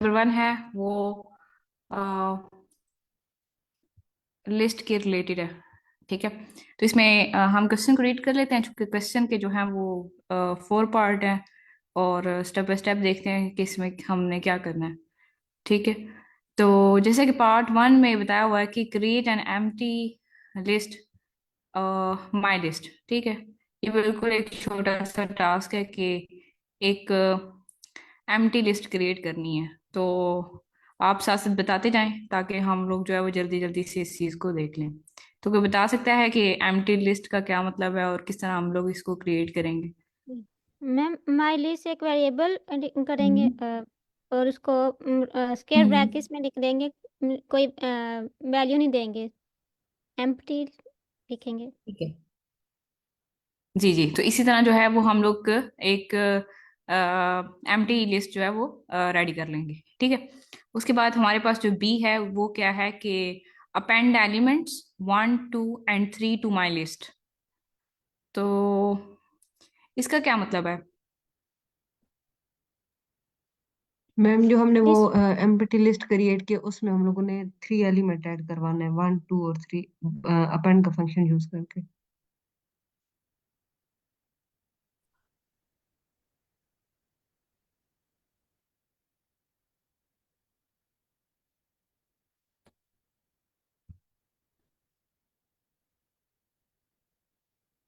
Number one है वो list के रिलेटेड है। ठीक है, तो इसमें हम क्वेश्चन को रीड कर लेते हैं, चूंकि क्वेश्चन के जो है वो 4 पार्ट हैं, और स्टेप बाय स्टेप देखते हैं कि इसमें हमने क्या करना है। ठीक है, तो जैसे कि पार्ट वन में बताया हुआ है कि create an empty list, my list. ठीक है, ये बिल्कुल एक छोटा सा टास्क है कि एक एम्प्टी लिस्ट क्रिएट करनी है। तो आप साथ साथ बताते जाएं ताकि हम लोग जो है वो जल्दी जल्दी से इस चीज को देख लें। तो कोई बता सकता है कि एम्प्टी लिस्ट का क्या मतलब है और किस तरह हम लोग इसको क्रिएट करेंगे? मैम माई लिस्ट एक वेरिएबल करेंगे हम्म। और उसको स्क्वायर हम्म। ब्रैकेट्स में लिख देंगे। कोई वैल्यू नहीं देंगे, एम्प्टी लिखेंगे। ठीक है, जी जी, तो इसी तरह जो है वो हम लोग एक एम्प्टी लिस्ट जो है वो रेडी कर लेंगे। ठीक है, उसके बाद हमारे पास जो बी है वो क्या है कि append elements 1 2 and 3 to my list. तो इसका क्या मतलब है? मैम जो हमने वो लिस्ट एम्प्टी लिस्ट क्रिएट किया उसमें हम लोगों ने 3 एलिमेंट ऐड करवाना है, 1 2 और 3, अपेंड का फंक्शन यूज करके।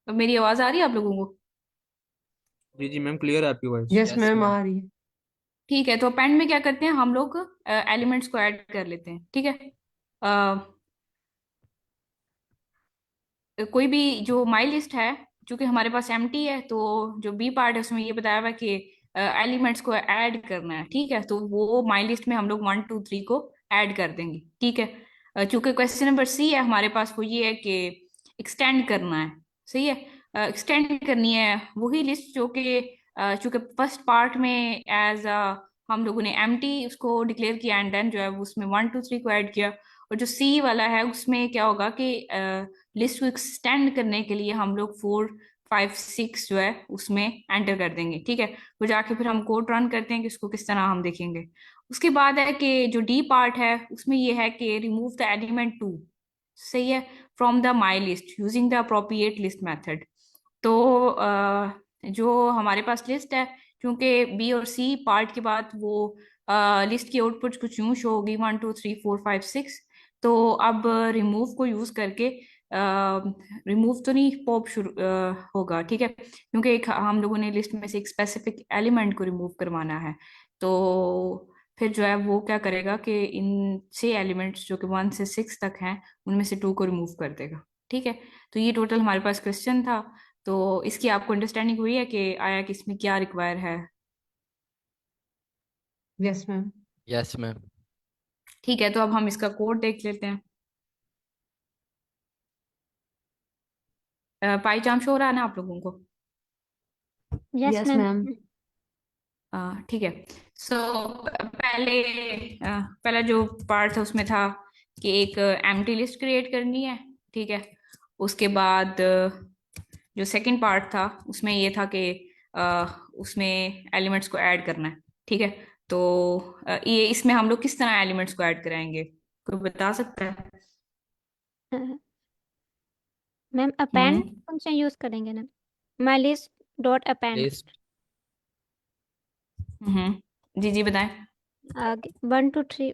तो मेरी आवाज आ रही है आप लोगों को? जी जी मैम, क्लियर है आपकी voice. Yes yes ma'am, ma'am. आ रही है। ठीक है, तो अपेंड में क्या करते हैं हम लोग? एलिमेंट्स को ऐड कर लेते हैं। ठीक है, कोई भी जो माई लिस्ट है, चूंकि हमारे पास एम्प्टी है, तो जो बी पार्ट है उसमें ये बताया हुआ है कि एलिमेंट्स को ऐड करना है। ठीक है, तो वो माई लिस्ट में हम लोग 1 2 3 को ऐड कर देंगे। ठीक है, चूंकि क्वेश्चन नंबर सी है हमारे पास, वो ये है कि एक्सटेंड करना है। सही है, एक्सटेंड करनी है वही लिस्ट जो कि चूंकि फर्स्ट पार्ट में एज हम लोगों ने एम्प्टी उसको डिक्लेयर किया, एंड देन जो है वो उसमें 1 2 3 को ऐड किया। और जो सी वाला है उसमें क्या होगा कि लिस्ट को एक्सटेंड करने के लिए हम लोग 4 5 6 जो है उसमें एंटर कर देंगे। ठीक है, वो जाके फिर हम कोड रन करते हैं कि उसको किस तरह हम देखेंगे। उसके बाद है कि जो डी पार्ट है उसमें ये है कि रिमूव द एलिमेंट 2। सही है, from the my list using the appropriate list method. तो जो हमारे पास लिस्ट है, क्योंकि बी और सी पार्ट के बाद वो लिस्ट की आउटपुट कुछ यूं शो होगी 1 2 3 4 5 6। तो अब रिमूव को यूज करके रिमूव तो नहीं, पॉप शुरू होगा। ठीक है, क्योंकि एक हम लोगों ने लिस्ट में से एक स्पेसिफिक एलिमेंट को रिमूव करवाना है। तो फिर जो है वो क्या करेगा कि इन 6 एलिमेंट्स जो कि 1 से 6 तक हैं उनमें से 2 को रिमूव कर देगा। ठीक है, तो ये टोटल हमारे पास क्वेश्चन था। तो इसकी आपको अंडरस्टैंडिंग हुई है कि आया कि इसमें क्या रिक्वायर है? Yes ma'am. Yes ma'am. ठीक है, तो अब हम इसका कोड देख लेते हैं। पाई चांस हो रहा है ना आप लोगों को? Yes yes ma'am. मैम। ठीक है, सो पहले पहला जो पार्ट था उसमें था कि एक एम्प्टी लिस्ट क्रिएट करनी है। ठीक है, उसके बाद जो सेकंड पार्ट था उसमें ये था कि उसमें एलिमेंट्स को ऐड करना है। ठीक है, तो ये इसमें हम लोग किस तरह एलिमेंट्स को ऐड कराएंगे, कोई बता सकता है? Ma'am append hmm. Function use करेंगे ना, my list dot append. List. जी जी, बताएं। आगे 1 2 3।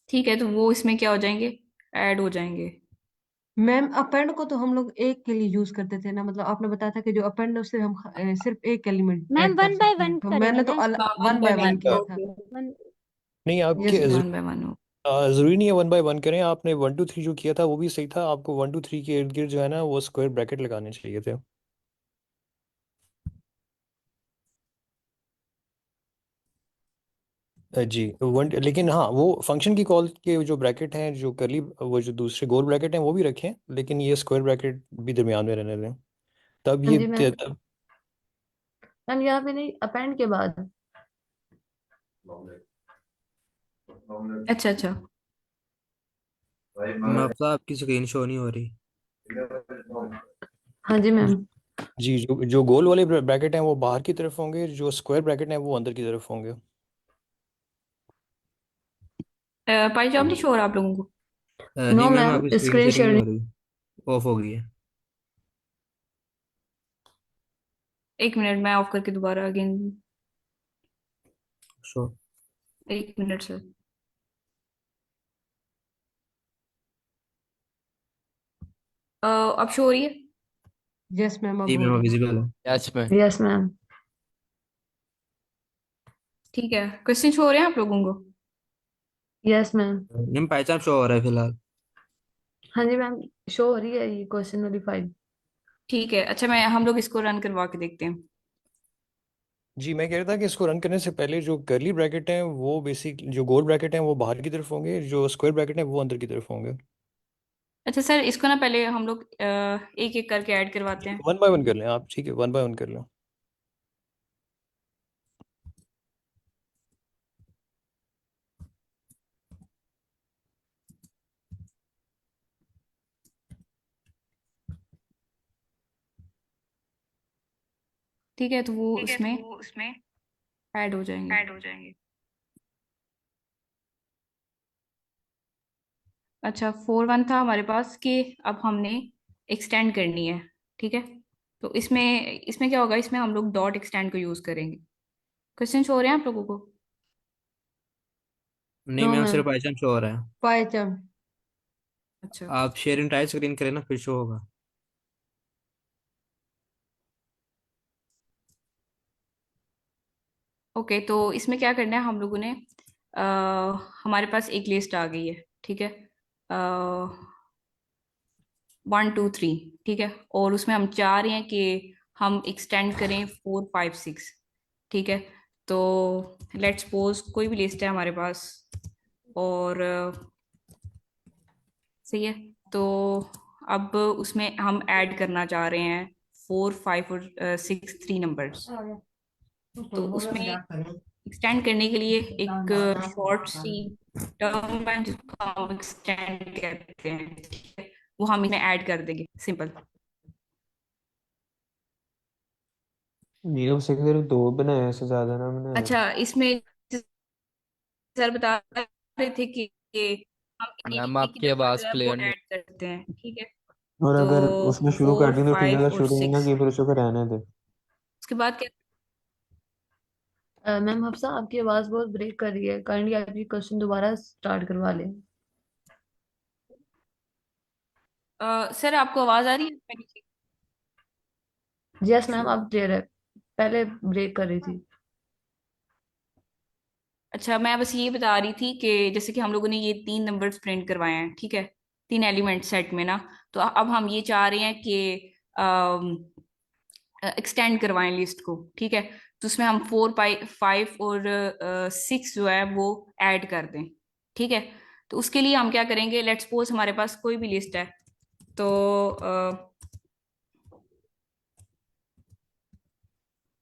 ठीक है, तो वो इसमें क्या हो जाएंगे? ऐड हो जाएंगे। मैम अपेंड को तो हम लोग एक के लिए यूज करते थे ना, मतलब आपने बताया था कि जो अपेंड है उससे हम सिर्फ एक एलिमेंट मैम ऐड कर वन बाय सकते हैं, वन तो करेंगे मैंने तो ना इसको। हाँ, one one by by one. One किया था। ओके। वन। नहीं, आपके यस ठीक है, मैम। वन बाय वन हो। जरूरी नहीं है 1 बाय 1 करें। आपने 1 2 3 जो किया था वो भी सही था। आपको 1 2 3 के इर्द गिर्द जो है ना वो स्क्वायर ब्रैकेट लगाने चाहिए थे। जी वन, लेकिन हाँ वो फंक्शन की कॉल के जो ब्रैकेट हैं, जो करली वो जो दूसरे गोल ब्रैकेट हैं वो भी रखें, लेकिन ये स्क्वायर ब्रैकेट भी दरमियान में रहने दें। तब हाँ ये जी मैम। मैम यहाँ पे नहीं, अपेंड के बाद। अच्छा अच्छा। मैम आपका आपकी स्क्रीन शो नहीं हो रही। हाँ जी मैम। जी, जो जो गोल वाले ब्रैकेट हैं वो बाहर की तरफ होंगे, जो स्क्वायर ब्रैकेट हैं वो अंदर की तरफ होंगे। पाई जॉब नहीं शो हो रहा आप लोगों को? नहीं नो मैम मैम, आपकी स्क्रीन स्क्रीन शेयरिंग शेयर नहीं नहीं। हो रही, ऑफ हो गई है। एक मिनट, मैं ऑफ करके दोबारा अगेन। शो। एक मिनट सर। अब शो हो रही है? यस मैम, अब जी हो मैम रही विजिबल है। Yes ma'am. है। Yes ma'am. ठीक है, क्वेश्चन शो हो रहे हैं आप लोगों को? Yes ma'am. मैम पहचान शो हो रहा है फिलहाल। हाँ जी मैम, शो हो रही है ये क्वेश्चन वाली फाइल। ठीक है, अच्छा, मैं हम लोग इसको रन करवा के देखते हैं। जी, मैं कह रहा था कि इसको रन करने से पहले जो करली ब्रैकेट हैं वो बेसिक, जो गोल ब्रैकेट हैं वो बाहर की तरफ होंगे, जो स्क्वायर ब्रैकेट हैं वो अंदर की तरफ होंगे। अच्छा सर, इसको ना पहले हम लोग एक एक करके ऐड करवाते जी, हैं। वन बाय वन कर लें आप, ठीक है, वन बाय वन कर लें। ठीक है, तो वो उसमें ऐड हो जाएंगे। अच्छा, 4 1 था हमारे पास कि अब हमने एक्सटेंड करनी है। ठीक है, तो इसमें इसमें क्या होगा, इसमें हम लोग डॉट एक्सटेंड को यूज करेंगे। क्वेश्चन हो रहे हैं आप लोगों को? नहीं नो मैम मैम, सिर्फ पहचान शो हो रहा है। पहचान। अच्छा। आप शेयर इंटायर स्क्रीन करें ना फिर शो होगा। ओके, तो इसमें क्या करना है हम लोगों ने, हमारे पास एक लिस्ट आ गई है। ठीक है, 1 2 3। ठीक है, और उसमें हम चाह रहे हैं कि हम एक्सटेंड करें 4 5 6। ठीक है, तो लेट्स सपोज कोई भी लिस्ट है हमारे पास, और सही है, तो अब उसमें हम ऐड करना चाह रहे हैं 4 5 और 6 3 नंबर्स। तो उसमें एक्सटेंड करने के लिए एक शॉर्ट सी टर्म है जिसको हम एक्सटेंड कहते हैं। ठीक है, वो हम इसमें ऐड कर देंगे, सिंपल। नहीं अब से सिर्फ दो बनाए, ऐसे ज्यादा ना बनाए। अच्छा, इसमें सर बता रहे थे कि हम मैम एक ही आपकी दफा आवाज जो है वो क्लियर नहीं। ऐड करते हैं। ठीक है, और तो अगर उसमें शुरू कर फोर दी तो ठीक है, फाइव अगर और शुरू नहीं ना सिक्स की फिर उसको रहने दे। उसके बाद क्या? मैम हफ्सा, आपकी आवाज बहुत ब्रेक कर रही है, काइंडली आप ये क्वेश्चन दोबारा स्टार्ट करवा लें। सर, आपको आवाज आ रही है मेरी? यस मैम, अब क्लियर है, पहले ब्रेक कर रही थी। अच्छा, मैं बस ये बता रही थी कि जैसे कि हम लोगों ने ये 3 नंबर्स प्रिंट करवाए हैं। ठीक है, 3 एलिमेंट सेट में ना, तो अब हम ये चाह रहे हैं कि एक्सटेंड करवाएं लिस्ट को। ठीक है, तो उसमें हम 4 5 और 6 जो है वो ऐड कर दें। ठीक है, तो उसके लिए हम क्या करेंगे, लेट्स सपोज हमारे पास कोई भी लिस्ट है, तो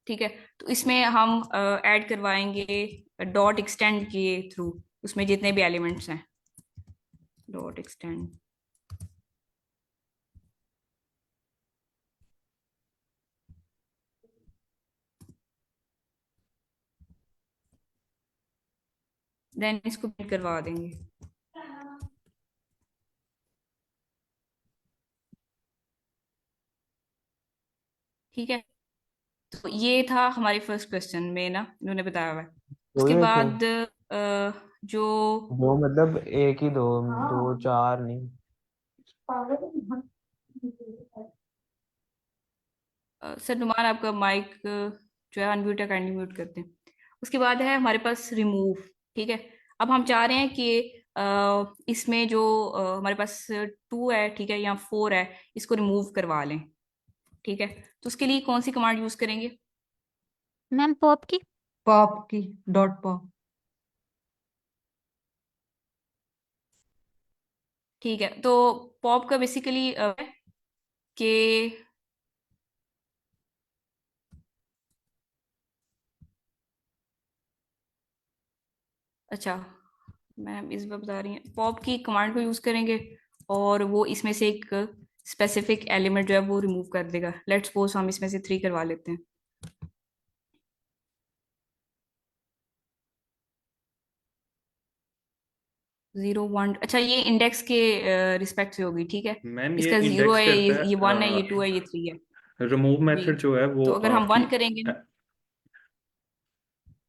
ठीक है, तो इसमें हम ऐड करवाएंगे डॉट एक्सटेंड के थ्रू, उसमें जितने भी एलिमेंट्स हैं, डॉट एक्सटेंड। देन इसको प्रिंट करवा देंगे। ठीक है, तो ये था हमारे फर्स्ट क्वेश्चन में ना, इन्होंने बताया हुआ है। दो उसके ही रखे हैं। बाद जो दो मतलब एक ही दो, दो चार नहीं। सर नुमान, आपका माइक जो है अनम्यूट है, काइंडली म्यूट करते हैं। उसके बाद है हमारे पास रिमूव। ठीक है, अब हम चाह रहे हैं कि इसमें जो हमारे पास 2 है, ठीक है, या 4 है, इसको रिमूव करवा लें। ठीक है, तो उसके लिए कौन सी कमांड यूज करेंगे? मैम पॉप की। पॉप की, डॉट पॉप। ठीक है, तो पॉप का बेसिकली कि अच्छा, मैं इस बार बता रही हूँ, पॉप की कमांड को यूज करेंगे और वो इसमें से एक स्पेसिफिक एलिमेंट जो है वो रिमूव कर देगा। लेट्स सपोज हम इसमें से 3 करवा लेते हैं। 0 1, अच्छा ये इंडेक्स के रिस्पेक्ट से होगी, ठीक है। मैम ये इसका 0 इंडेक्स है, करता ये 1 है, ये 2 है, है, ये 3 है। रिमूव बी, मेथड जो है वो तो अगर हम आपकी 1 करेंगे,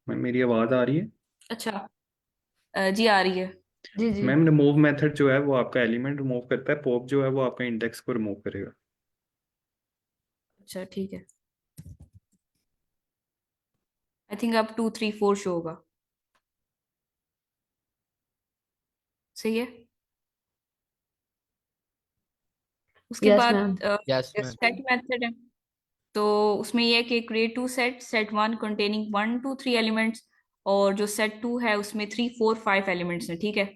मैम मेरी आवाज़ आ रही है? अच्छा जी आ रही है। जी जी। मैम रिमूव मेथड जो है वो आपका एलिमेंट रिमूव करता है, पॉप जो है वो आपका इंडेक्स को रिमूव करेगा। अच्छा ठीक है, आई थिंक अब 2 3 4 शो होगा, सही है। उसके यस मैम। बाद yes ma'am. Yes set method है, तो उसमें यह है कि create to set, set 1 containing 1 2 3 elements, और जो सेट 2 है उसमें 3 4 5 एलिमेंट्स हैं, ठीक है।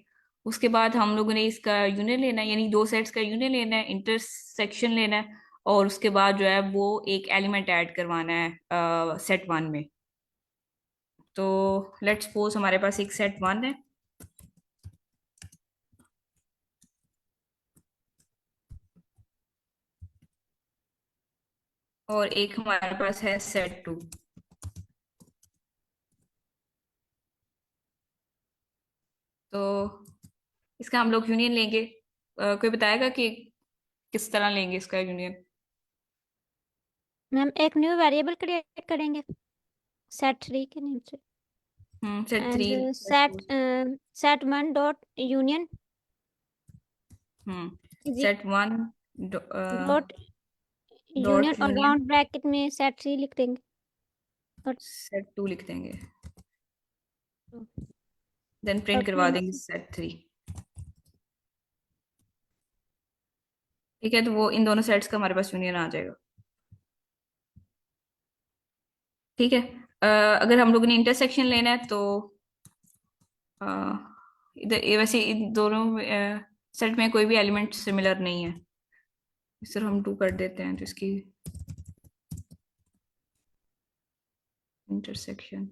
उसके बाद हम लोगों ने इसका यूनियन लेना है, यानी दो सेट्स का यूनियन लेना है, इंटरसेक्शन लेना है, और उसके बाद जो है वो एक एलिमेंट ऐड करवाना है सेट 1 में। तो लेट्स सपोज हमारे पास एक सेट 1 है, और एक हमारे पास है सेट 2। तो इसका हम लोग यूनियन लेंगे। कोई बताएगा कि किस तरह लेंगे इसका यूनियन? मैम एक न्यू वेरिएबल क्रिएट करेंगे सेट 3 के नेम से, set 3। And set 1 dot union set 1 dot union, dot और यूनियन राउंड ब्रैकेट में सेट 3 लिख देंगे। और सेट 2 लिख देंगे, देन प्रिंट डॉट करवा नेम देंगे से सेट 3। ठीक है, तो वो इन दोनों सेट्स का हमारे पास यूनियन आ जाएगा। ठीक है, अगर हम लोगों ने इंटरसेक्शन लेना है तो अ, इधर ये वैसे इन दोनों सेट में कोई भी एलिमेंट सिमिलर नहीं है, इस तरह हम 2 कर देते हैं तो इसकी इंटरसेक्शन।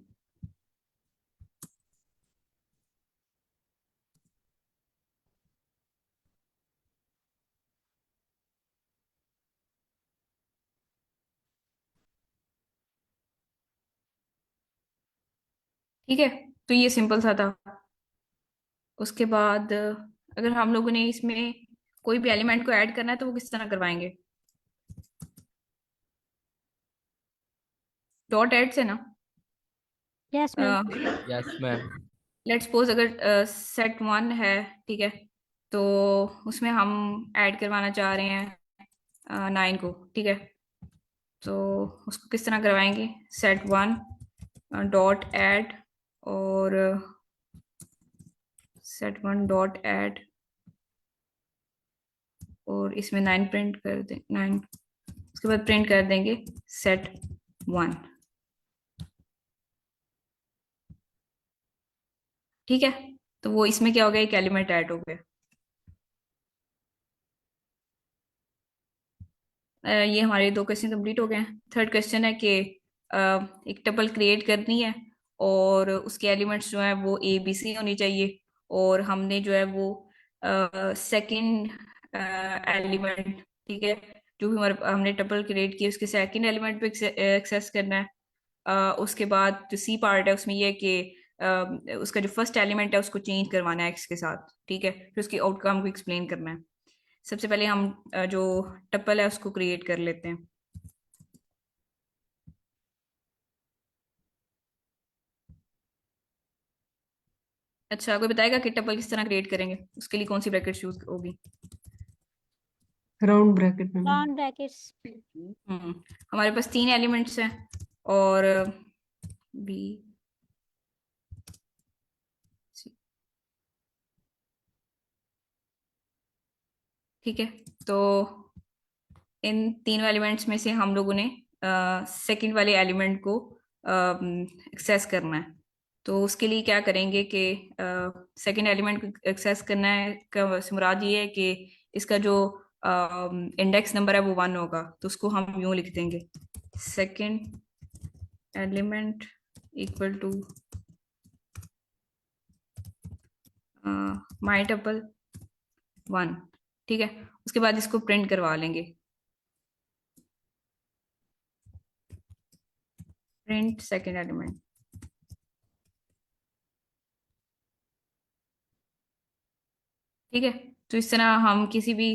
ठीक है, तो ये सिंपल सा था। उसके बाद अगर हम लोगों ने इसमें कोई भी एलिमेंट को ऐड करना है तो वो किस तरह करवाएंगे? डॉट ऐड से ना। Yes ma'am. Yes ma'am. Let's suppose अगर सेट 1 है, ठीक है, तो उसमें हम ऐड करवाना चाह रहे हैं 9 को, ठीक है। तो उसको किस तरह करवाएंगे? सेट 1 डॉट ऐड, और सेट 1 डॉट ऐड, और इसमें 9 प्रिंट कर दें, 9। उसके बाद प्रिंट कर देंगे सेट 1। ठीक है, तो वो इसमें क्या हो गया, एक एलिमेंट ऐड हो गया। ये हमारे 2 क्वेश्चन कंप्लीट हो गए हैं। थर्ड क्वेश्चन है कि एक टपल क्रिएट करनी है, और उसके एलिमेंट्स जो है वो ए बी सी होनी चाहिए, और हमने जो है वो सेकंड एलिमेंट, ठीक है, जो भी हमारे हमने टपल क्रिएट की उसके सेकंड एलिमेंट पे एक्सेस करना है। उसके बाद जो सी पार्ट है उसमें ये है कि उसका जो फर्स्ट एलिमेंट है उसको चेंज करवाना है एक्स के साथ, ठीक है, फिर उसकी आउटकम को एक्सप्लेन करना है। सबसे पहले हम जो टपल है उसको क्रिएट कर लेते हैं। अच्छा, कोई बताएगा कि टपल किस तरह क्रिएट करेंगे? उसके लिए कौन सी ब्रैकेट यूज होगी? राउंड ब्रैकेट में मैम। Round brackets. हम्म हमारे पास 3 एलिमेंट्स हैं, और बी, ठीक है। तो इन तीनों एलिमेंट्स में से हम लोगों ने सेकंड वाले एलिमेंट को एक्सेस करना है। तो उसके लिए क्या करेंगे कि सेकंड एलिमेंट को एक्सेस करना है का से मुराद ये है कि इसका जो इंडेक्स नंबर है वो 1 होगा, तो उसको हम यूं लिख देंगे, second element equal to my tuple 1, ठीक है। उसके बाद इसको प्रिंट करवा लेंगे, प्रिंट सेकेंड एलिमेंट, ठीक है। तो इस तरह हम किसी भी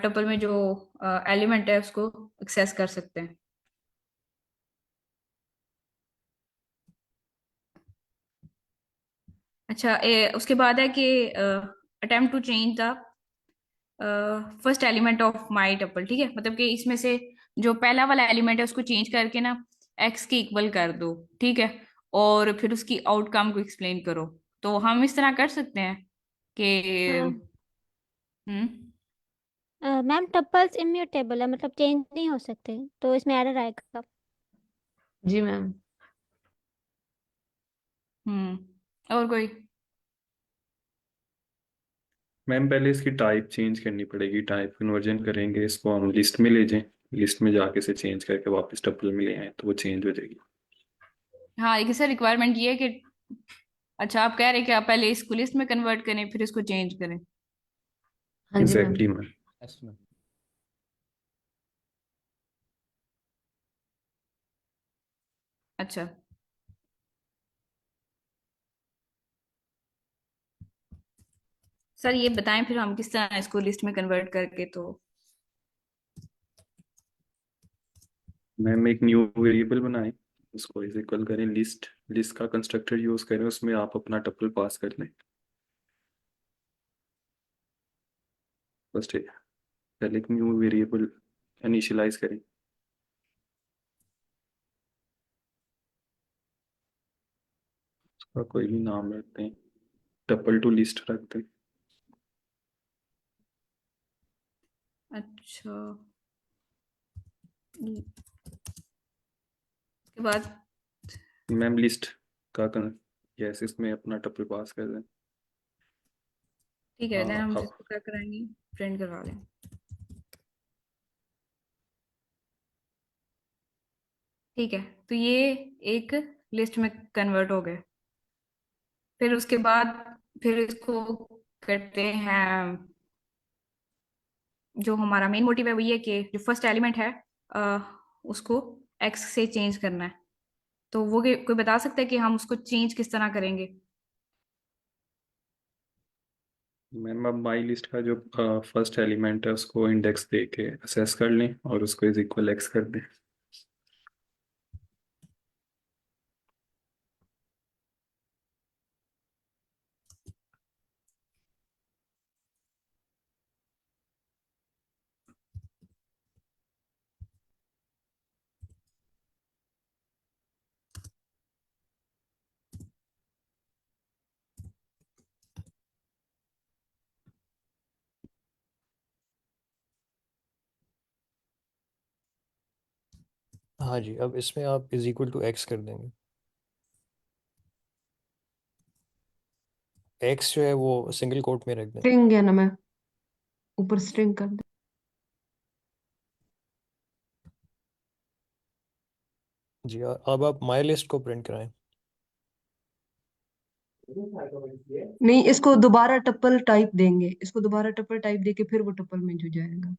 टपल में जो एलिमेंट है उसको एक्सेस कर सकते हैं। अच्छा, उसके बाद है कि attempt to change the first element of my tuple, ठीक है। मतलब कि इसमें से जो पहला वाला एलिमेंट है उसको चेंज करके ना एक्स के इक्वल कर दो, ठीक है। और फिर उसकी आउटकम को एक्सप्लेन करो। तो हम इस तरह कर सकते हैं कि मैम टपल्स इम्यूटेबल है, मतलब चेंज नहीं हो सकते, तो इसमें एरर आएगा। जी मैम। और कोई? मैम पहले इसकी टाइप चेंज करनी पड़ेगी, टाइप कन्वर्जन करेंगे, इसको हम लिस्ट में ले जाएं, लिस्ट में जाके से चेंज करके वापस टपल में ले आए तो वो चेंज हो जाएगी। हाँ, लेकिन सर रिक्वायरमेंट ये है कि, अच्छा आप कह रहे हैं कि आप पहले इसको लिस्ट में कन्वर्ट करें फिर इसको चेंज करें। हाँ जी ma'am. Exactly ma'am. Yes ma'am. अच्छा, सर ये बताएं फिर हम किस तरह इसको लिस्ट में कन्वर्ट करके। तो मैम एक न्यू वेरिएबल बनाएं, उसको इज इक्वल करें लिस्ट, लिस्ट का कंस्ट्रक्टर यूज करें, उसमें आप अपना टपल पास कर लें। फर्स्ट पहले एक न्यू वेरिएबल इनिशियलाइज करें। उसका कोई भी नाम रखते हैं, टपल टू लिस्ट रखते हैं। अच्छा, उसके बाद मैम लिस्ट का यस, इसमें अपना टपल पास कर दें। ठीक है, देन हम अब इसको क्या कराएंगे, प्रिंट करवा लें। ठीक है, तो ये एक लिस्ट में कन्वर्ट हो गए। फिर उसके बाद फिर इसको करते हैं, जो हमारा मेन मोटिव है वो ये कि जो फर्स्ट एलिमेंट है अ, उसको एक्स से चेंज करना है। तो वो कोई बता सकता है कि हम उसको चेंज किस तरह करेंगे? मैम अब माई लिस्ट का जो फर्स्ट एलिमेंट है उसको इंडेक्स दे के असेस कर लें और उसको इज इक्वल एक्स कर दें। हाँ जी, अब इसमें आप इज इक्वल टू एक्स कर देंगे। एक्स जो है वो सिंगल कोट में रख दें। स्ट्रिंग है ना मैम, ऊपर स्ट्रिंग कर दे। जी, अब आप माई लिस्ट को प्रिंट कराएं। नहीं, इसको दोबारा टपल टाइप देंगे, इसको दोबारा टपल टाइप देके फिर वो टपल में जो जाएगा।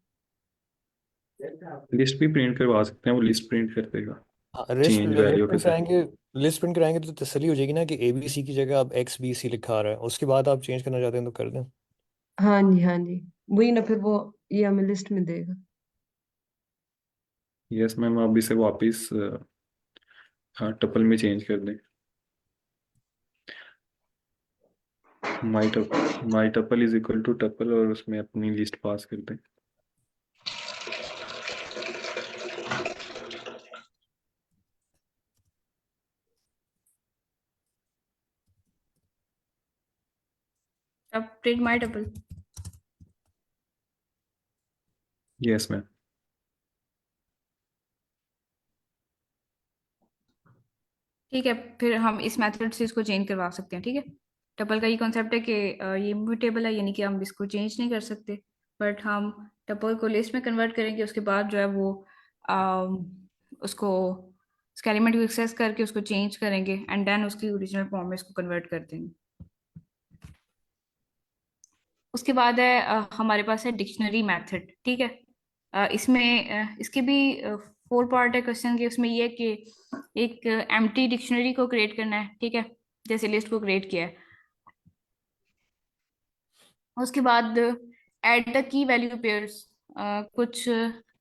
लिस्ट भी प्रिंट करवा सकते हैं, वो लिस्ट प्रिंट कर देगा हाँ, चेंज लिस्ट वैल्यू के प्रिंट साथ। कराएंगे। लिस्ट प्रिंट कराएंगे तो तसल्ली हो जाएगी ना कि ABC की जगह अब XBC लिखा आ रहा है। उसके बाद आप चेंज करना चाहते हैं तो कर दें। हाँ जी हाँ जी, वही ना, फिर वो ये हमें लिस्ट में देगा। यस मैम, आप इसे वापस टपल में चेंज कर दें। My tuple is equal to tuple और उसमें अपनी लिस्ट पास कर दें। अब print my tuple. Yes ma'am. ठीक है, फिर हम इस मेथड से इसको चेंज करवा सकते हैं, ठीक है। टपल का ये कॉन्सेप्ट है कि ये इम्यूटेबल है, यानी कि हम इसको चेंज नहीं कर सकते। बट हम टपल को लिस्ट में कन्वर्ट करेंगे, उसके बाद जो है वो उसको उसके एलिमेंट को एक्सेस करके उसको चेंज करेंगे एंड देन उसकी ओरिजिनल फॉर्म में इसको कन्वर्ट कर देंगे। उसके बाद है हमारे पास है डिक्शनरी मेथड, ठीक है। इसमें इसके भी 4 पार्ट है क्वेश्चन के। उसमें ये है कि एक एम्प्टी डिक्शनरी को क्रिएट करना है, ठीक है, जैसे लिस्ट को क्रिएट किया है। उसके बाद add the key value pairs, कुछ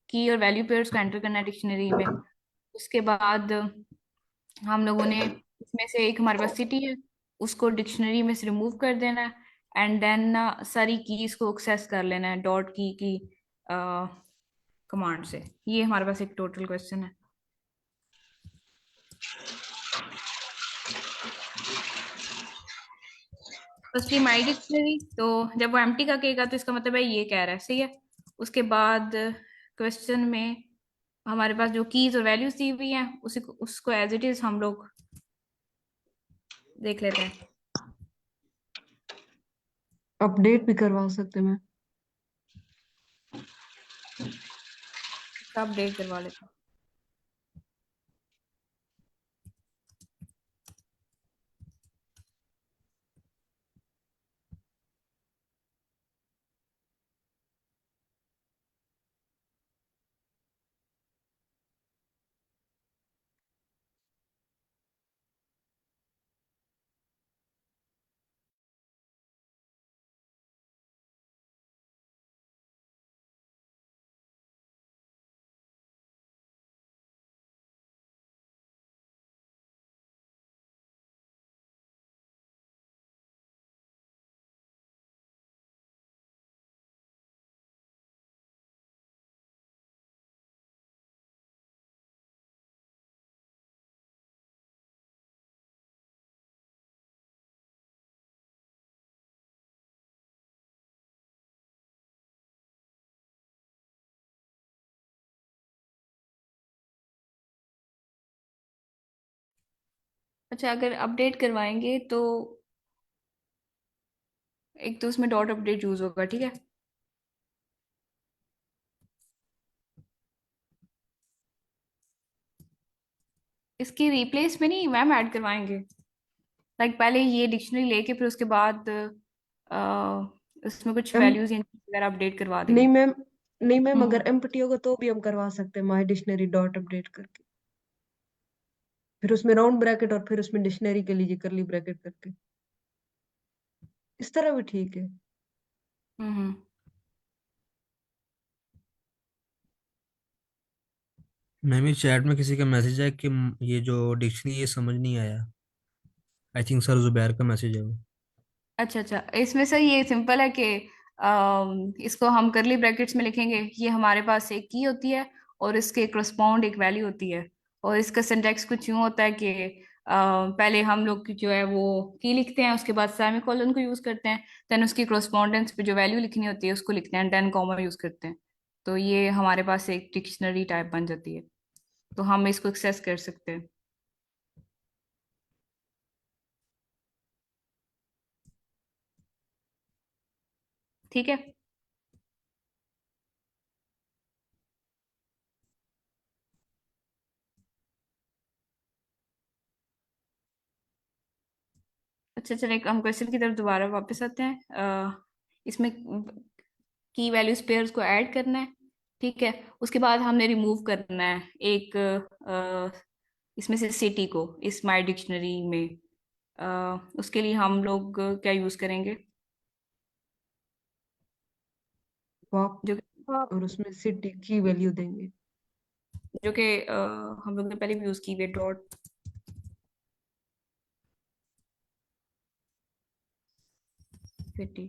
की और वैल्यू पेयर्स को एंटर करना है डिक्शनरी में। उसके बाद हम लोगों ने इसमें से एक हमारे पास सिटी है, उसको डिक्शनरी में से रिमूव कर देना है। एंड देन सारी कीज को एक्सेस कर लेना है डॉट की कमांड से। ये हमारे पास एक टोटल क्वेश्चन है। फर्स्टली माई डिक्शनरी, तो जब वो एम्प्टी का कहेगा तो इसका मतलब है ये कह रहा है, सही है। उसके बाद क्वेश्चन में हमारे पास जो कीज और वैल्यूज दी हुई हैं उसी को उसको एज इट इज हम लोग देख लेते हैं। अपडेट भी करवा सकते हैं मैं। अपडेट करवा लेते हैं। अच्छा, अगर अपडेट करवाएंगे तो एक तो उसमें डॉट अपडेट यूज होगा, ठीक है। इसकी रिप्लेस में नहीं मैम ऐड करवाएंगे। लाइक पहले ये डिक्शनरी लेके फिर उसके बाद उसमें कुछ एम वैल्यूज वगैरह अपडेट करवा नहीं देंगे। मैम, नहीं मैम, अगर हम्म। एम्प्टी होगा तो भी हम करवा सकते हैं माई डिक्शनरी डॉट अपडेट करके, फिर उसमें राउंड ब्रैकेट और फिर उसमें डिक्शनरी के लिए करली ब्रैकेट करके, इस तरह भी ठीक है। हम्म। मैं भी चैट में किसी का मैसेज है कि ये जो डिक्शनरी ये समझ नहीं आया। आई थिंक सर जुबैर का मैसेज है वो। अच्छा अच्छा, इसमें सर ये सिंपल है कि इसको हम करली ब्रैकेट्स में लिखेंगे। ये हमारे पास एक की होती है और इसके करस्पॉन्ड एक वैल्यू होती है। और इसका सिंटैक्स कुछ यूं होता है कि पहले हम लोग जो है वो की लिखते हैं, उसके बाद सेमीकोलन को यूज करते हैं, देन उसकी करस्पॉन्डेंस पे जो वैल्यू लिखनी होती है उसको लिखते हैं, देन कॉमा यूज करते हैं। तो ये हमारे पास एक डिक्शनरी टाइप बन जाती है, तो हम इसको एक्सेस कर सकते हैं। ठीक है। अच्छा चलिए, हम क्वेश्चन की तरफ दोबारा वापस आते हैं। इसमें की वैल्यूज पेयर्स को ऐड करना है, ठीक है। उसके बाद हमने रिमूव करना है एक इसमें से सिटी को इस माई डिक्शनरी में। उसके लिए हम लोग क्या यूज करेंगे, पॉप, जो और उसमें सिटी की वैल्यू देंगे। जो कि हम लोग ने पहले भी यूज की हुई डॉट सिटी।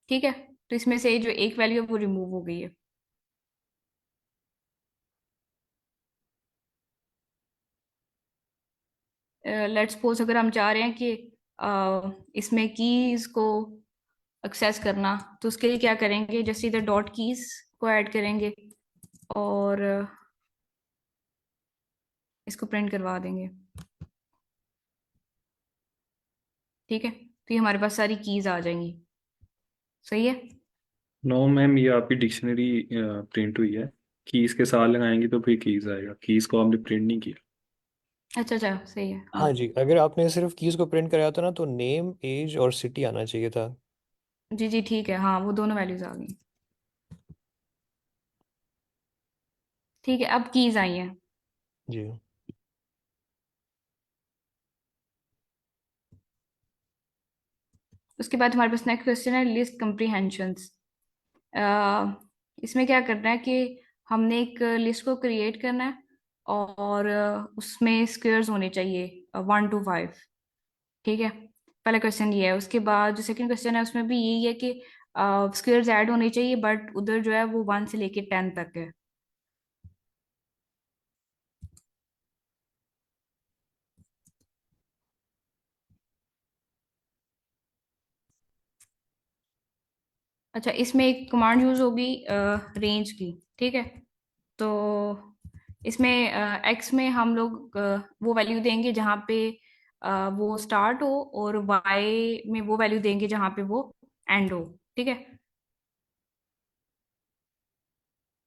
ठीक है, तो इसमें से जो एक वैल्यू है वो रिमूव हो गई है। लेट्स सपोज अगर हम चाह रहे हैं कि इसमें कीज को एक्सेस करना, तो उसके लिए क्या करेंगे, जैसे इधर डॉट कीज को ऐड करेंगे और इसको प्रिंट करवा देंगे, ठीक है। तो ये हमारे पास सारी कीज आ जाएंगी, सही है। नो मैम, ये आपकी डिक्शनरी प्रिंट हुई है, कीज के साथ लगाएंगे तो फिर कीज आएगा, कीज को आपने प्रिंट नहीं किया। अच्छा अच्छा, सही है, हाँ हाँ। जी, अगर आपने सिर्फ कीज को प्रिंट कराया था ना तो नेम, एज और सिटी आना चाहिए था। जी जी ठीक है, हाँ वो दोनों वैल्यूज आ गई। ठीक है, अब कीज आई हैं। जी। उसके बाद हमारे पास नेक्स्ट क्वेश्चन है लिस्ट कम्प्रीहेंशंस। इसमें क्या करना है कि हमने एक लिस्ट को क्रिएट करना है, और उसमें स्क्वेयर्स होने चाहिए 1 to 5। ठीक है, पहला क्वेश्चन ये है। उसके बाद जो सेकंड क्वेश्चन है उसमें भी यही है कि स्क्वेयर्स ऐड होने चाहिए, बट उधर जो है वो 1 से लेके 10 तक है। अच्छा, इसमें एक कमांड यूज होगी रेंज की। ठीक है, तो इसमें एक्स में हम लोग वो वैल्यू देंगे जहाँ पे वो स्टार्ट हो, और वाई में वो वैल्यू देंगे जहाँ पे वो एंड हो। ठीक है,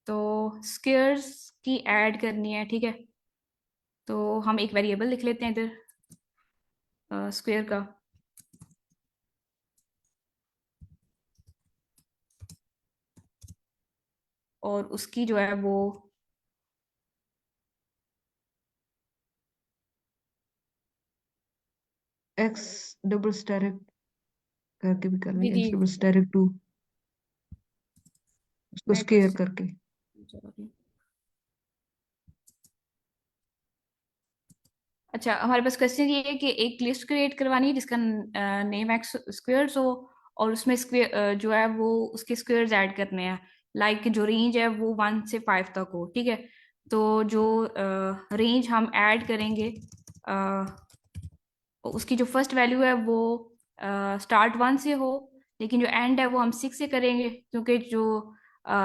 तो स्क्वेयर्स की ऐड करनी है। ठीक है, तो हम एक वेरिएबल लिख लेते हैं इधर स्क्वेयर का, और उसकी जो है वो एक्स डबल स्टेरिक करके भी कर जी लेंगे, जी एक्स डबल स्टेरिक 2, उसको मैं स्केयर करके। अच्छा, हमारे पास क्वेश्चन ये है कि एक लिस्ट क्रिएट करवानी है जिसका नेम एक्स स्क्वेयर्स हो, और उसमें स्क्वेयर जो है वो उसके स्क्वेयर्स ऐड करने हैं। लाइक जो रेंज है वो 1 से 5 तक हो। ठीक है, तो जो रेंज हम ऐड करेंगे, उसकी जो फर्स्ट वैल्यू है वो स्टार्ट 1 से हो, लेकिन जो एंड है वो हम 6 से करेंगे, क्योंकि जो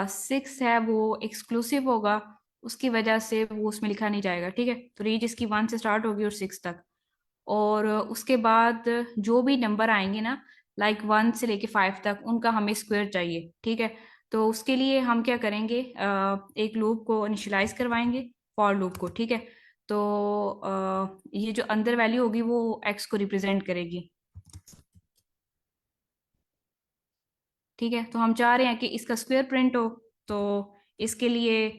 6 है वो एक्सक्लूसिव होगा, उसकी वजह से वो उसमें लिखा नहीं जाएगा। ठीक है, तो रेंज इसकी 1 से स्टार्ट होगी और 6 तक। और उसके बाद जो भी नंबर आएंगे ना, लाइक 1 से लेके 5 तक, उनका हमें स्क्वायर चाहिए। ठीक है, तो उसके लिए हम क्या करेंगे, एक लूप को इनिशियलाइज करवाएंगे, फॉर लूप को। ठीक है, तो ये जो अंदर वैल्यू होगी वो एक्स को रिप्रेजेंट करेगी। ठीक है, तो हम चाह रहे हैं कि इसका स्क्वायर प्रिंट हो, तो इसके लिए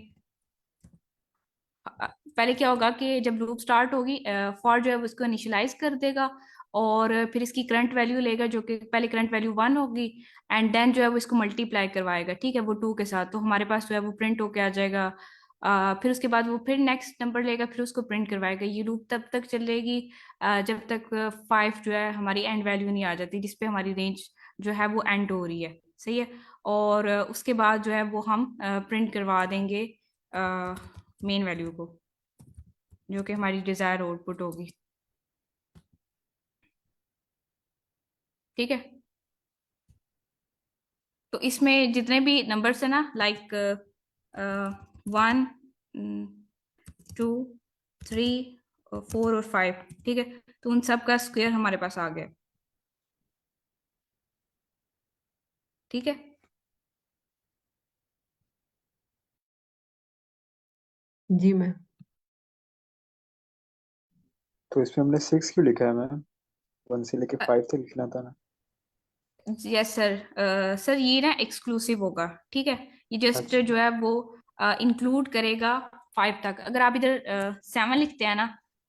पहले क्या होगा कि जब लूप स्टार्ट होगी, फॉर जो है वो इसको इनिशियलाइज कर देगा, और फिर इसकी करंट वैल्यू लेगा, जो कि पहले करंट वैल्यू 1 होगी, एंड देन जो है वो इसको मल्टीप्लाई करवाएगा। ठीक है, वो 2 के साथ, तो हमारे पास जो है वो प्रिंट होके आ जाएगा। फिर उसके बाद वो फिर नेक्स्ट नंबर लेगा, फिर उसको प्रिंट करवाएगा। ये लूप तब तक चलेगी जब तक 5 जो है हमारी एंड वैल्यू नहीं आ जाती, जिसपे हमारी रेंज जो है वो एंड हो रही है। सही है, और उसके बाद जो है वो हम प्रिंट करवा देंगे मेन वैल्यू को, जो कि हमारी डिजायर आउटपुट होगी। ठीक है, तो इसमें जितने भी नंबर्स है ना, लाइक 1, 2, 3, 4 और 5। ठीक है, तो उन सब का स्क्वायर हमारे पास आ गया। ठीक है, जी मैम। तो इसमें हमने 6 क्यों लिखा है मैम? 1 से लेके 5 तक लिखना था ना। Yes sir. सर ये ना एक्सक्लूसिव होगा। ठीक है, ये जस्ट अच्छा। जो है वो इंक्लूड करेगा 5 तक। अगर आप इधर 7 लिखते हैं ना,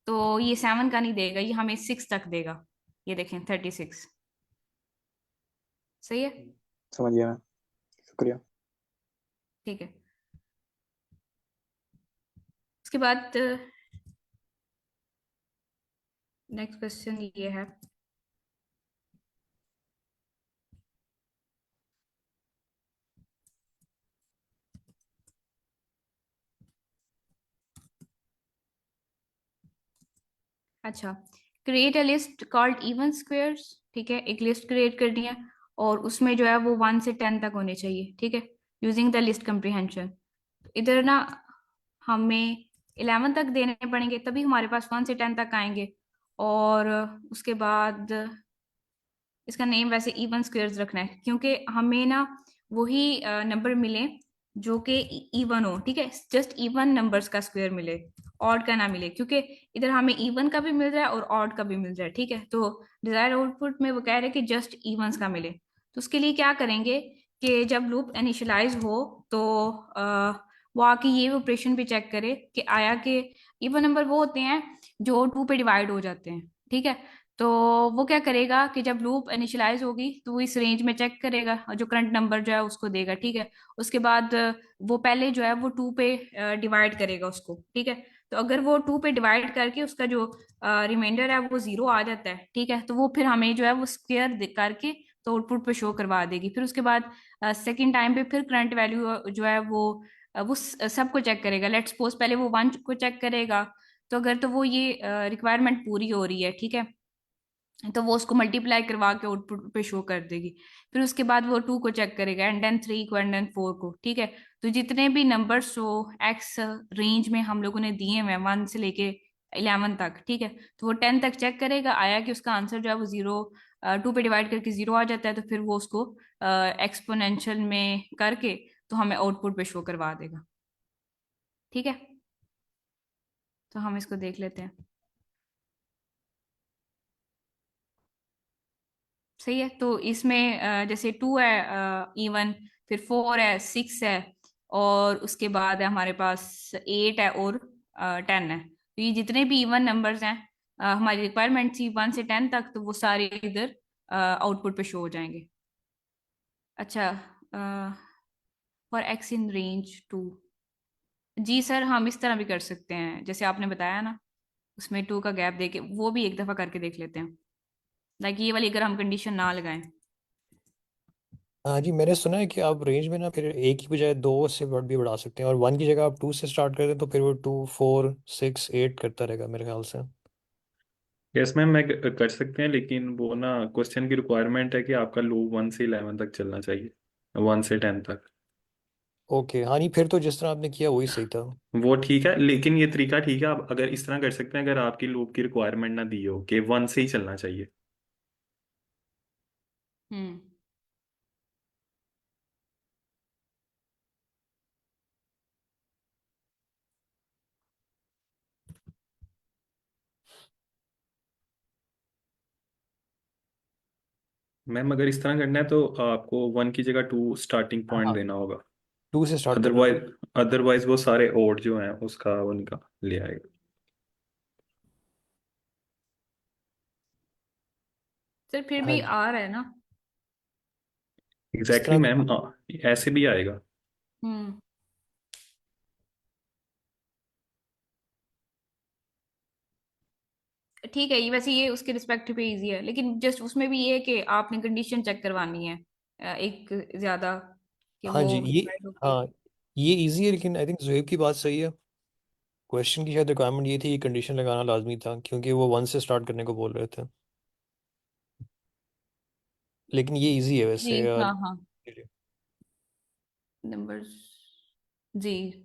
तो ये 7 का नहीं देगा, ये हमें 6 तक देगा। ये देखें 36। सही है, समझ गया मैम, शुक्रिया। ठीक है। उसके बाद नेक्स्ट क्वेश्चन ये है। अच्छा, create a list called even squares. ठीक है, एक लिस्ट क्रिएट करनी है, और उसमें जो है वो 1 से 10 तक होने चाहिए। ठीक है, यूजिंग द लिस्ट कम्प्रीहेंशन। इधर ना हमें 11 तक देने पड़ेंगे, तभी हमारे पास 1 से 10 तक आएंगे। और उसके बाद इसका नेम वैसे इवन स्क्वेयर्स रखना है, क्योंकि हमें ना वही नंबर मिले जो कि इवन हो, ठीक है, जस्ट इवन नंबर्स का स्क्वायर मिले, ऑड का ना मिले, क्योंकि इधर हमें इवन का भी मिल रहा है और ऑड का भी मिल रहा है, ठीक है। तो डिजायर्ड आउटपुट में वो कह रहे हैं कि जस्ट इवन्स का मिले। तो उसके लिए क्या करेंगे कि जब लूप इनिशियलाइज हो तो वो आके ये ऑपरेशन भी चेक करे कि आया कि इवन नंबर वो होते हैं जो 2 पे डिवाइड हो जाते हैं, ठीक है। तो वो क्या करेगा कि जब लूप इनिशियलाइज होगी तो वो इस रेंज में चेक करेगा और जो करंट नंबर जो है उसको देगा, ठीक है। उसके बाद वो पहले जो है वो 2 पे डिवाइड करेगा उसको, ठीक है। तो अगर वो 2 पे डिवाइड करके उसका जो रिमाइंडर है वो 0 आ जाता है, ठीक है, तो वो फिर हमें जो है वो स्क्वायर करके तो आउटपुट पे शो करवा देगी। फिर उसके बाद सेकेंड टाइम पे फिर करंट वैल्यू जो है वो सबको चेक करेगा। लेट्स सपोज पहले वो 1 को चेक करेगा, तो अगर तो वो ये रिक्वायरमेंट पूरी हो रही है, ठीक है, तो वो उसको मल्टीप्लाई करवा के आउटपुट पे शो कर देगी। फिर उसके बाद वो 2 को चेक करेगा एंड देन 3 को एंड देन 4 को, ठीक है। तो जितने भी नंबर्स हो एक्स रेंज में हम लोगों ने दिए हुए हैं 1 से लेके 11 तक, ठीक है, तो वो 10 तक चेक करेगा, आया कि उसका आंसर जो है वो 0 2 पे डिवाइड करके 0 आ जाता है, तो फिर वो उसको एक्सपोनेंशियल में करके तो हमें आउटपुट पे शो करवा देगा, ठीक है। तो हम इसको देख लेते हैं। सही है। तो इसमें जैसे 2 है इवन, फिर 4 है, 6 है, और उसके बाद है हमारे पास 8 है और 10 है। तो ये जितने भी इवन नंबर्स हैं, हमारी रिक्वायरमेंट थी 1 से 10 तक, तो वो सारे इधर आउटपुट पे शो हो जाएंगे। अच्छा, फॉर एक्स इन रेंज 2, जी सर हम इस तरह भी कर सकते हैं जैसे आपने बताया ना, उसमें 2 का गैप देके वो भी एक दफा करके देख लेते हैं, लाइक ये वाली अगर हम कंडीशन ना लगाएं। हाँ जी, मैंने सुना है कि आप रेंज में ना फिर एक की बजाय दो से भी बढ़ा सकते हैं, और वन की जगह आप टू से स्टार्ट कर दें तो फिर वो 2 4 6 8 करता रहेगा मेरे ख्याल से। यस मैम, मैं कर सकते हैं, लेकिन वो ना क्वेश्चन की रिक्वायरमेंट है कि आपका लूप 1 से 11 तक चलना चाहिए, 1 से 10 तक। ओके, हाँ नहीं, फिर तो जिस तरह आपने किया वही सही था। वो ठीक है, लेकिन ये तरीका ठीक है, आप अगर इस तरह कर सकते हैं अगर आपकी लूप की रिक्वायरमेंट ना दी हो कि 1 से ही चलना चाहिए। हम्म। मैम अगर इस तरह करना है तो आपको 1 की जगह 2 स्टार्टिंग पॉइंट हाँ, देना होगा। टू से स्टार्ट करना अदरवाइज पड़ेगा। अदरवाइज वो सारे ओड जो हैं उसका उनका ले आएगा। सर फिर हाँ भी जी, आ रहा है ना। इस एग्जैक्टली तरह मैम, ऐसे भी आएगा। हम्म। ठीक है, ये वैसे ये उसके रिस्पेक्ट पे इजी है, लेकिन जस्ट उसमें भी ये है कि आपने कंडीशन चेक करवानी है एक ज्यादा, कि हाँ वो जी, ये, डिवाइड होके। हाँ ये इजी है, लेकिन आई थिंक जुहेब की बात सही है। क्वेश्चन की शायद रिक्वायरमेंट ये थी कि कंडीशन लगाना लाजमी था, क्योंकि वो वन से स्टार्ट करने को बोल रहे थे। लेकिन ये इजी है जी वैसे हाँ हाँ, जी। नंबर्स, जी।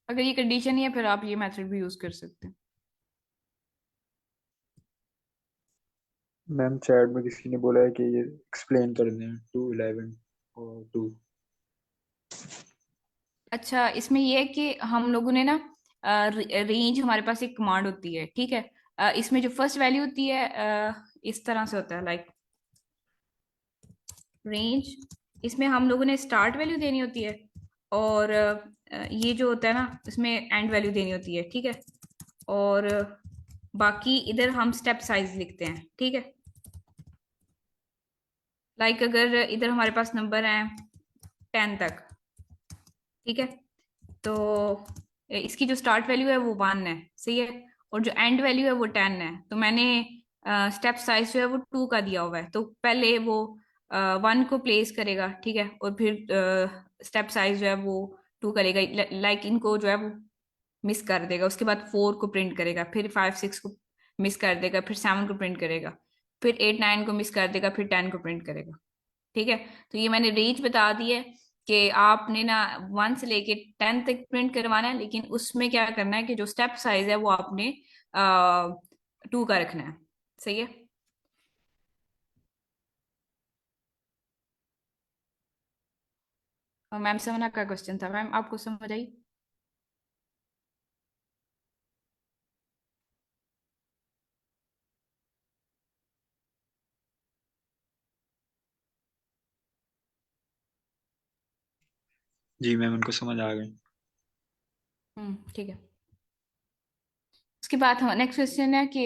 अगर ये कंडीशन ही है फिर आप ये मेथड भी यूज कर सकते हैं। मैम चैट में किसी ने बोला है कि ये एक्सप्लेन कर दें 2 11 और 2। अच्छा, इसमें ये है कि हम लोगों ने ना रेंज, हमारे पास एक कमांड होती है, ठीक है। इसमें जो फर्स्ट वैल्यू होती है इस तरह से होता है, लाइक रेंज। इसमें हम लोगों ने स्टार्ट वैल्यू देनी होती है, और ये जो होता है ना इसमें एंड वैल्यू देनी होती है, ठीक है। और बाकी इधर हम स्टेप साइज लिखते हैं, ठीक है। लाइक अगर इधर हमारे पास नंबर है 10 तक, ठीक है, तो इसकी जो स्टार्ट वैल्यू है वो 1 है, सही है, और जो एंड वैल्यू है वो 10 है। तो मैंने स्टेप साइज जो है वो 2 का दिया हुआ है, तो पहले वो 1 को प्लेस करेगा, ठीक है, और फिर स्टेप साइज जो है वो 2 करेगा, लाइक इनको जो है वो मिस कर देगा। उसके बाद 4 को प्रिंट करेगा, फिर 5 6 को मिस कर देगा, फिर 7 को प्रिंट करेगा, फिर 8 9 को मिस कर देगा, फिर 10 को प्रिंट करेगा, ठीक है। तो ये मैंने रेंज बता दी है कि आपने ना 1 से लेके 10 तक प्रिंट करवाना है, लेकिन उसमें क्या करना है कि जो स्टेप साइज है वो आपने 2 का रखना है, सही है। मैम समना का क्वेश्चन था, मैम आपको समझ आई? जी मैम उनको समझ आ गई। ठीक है। उसके बाद हम नेक्स्ट क्वेश्चन है कि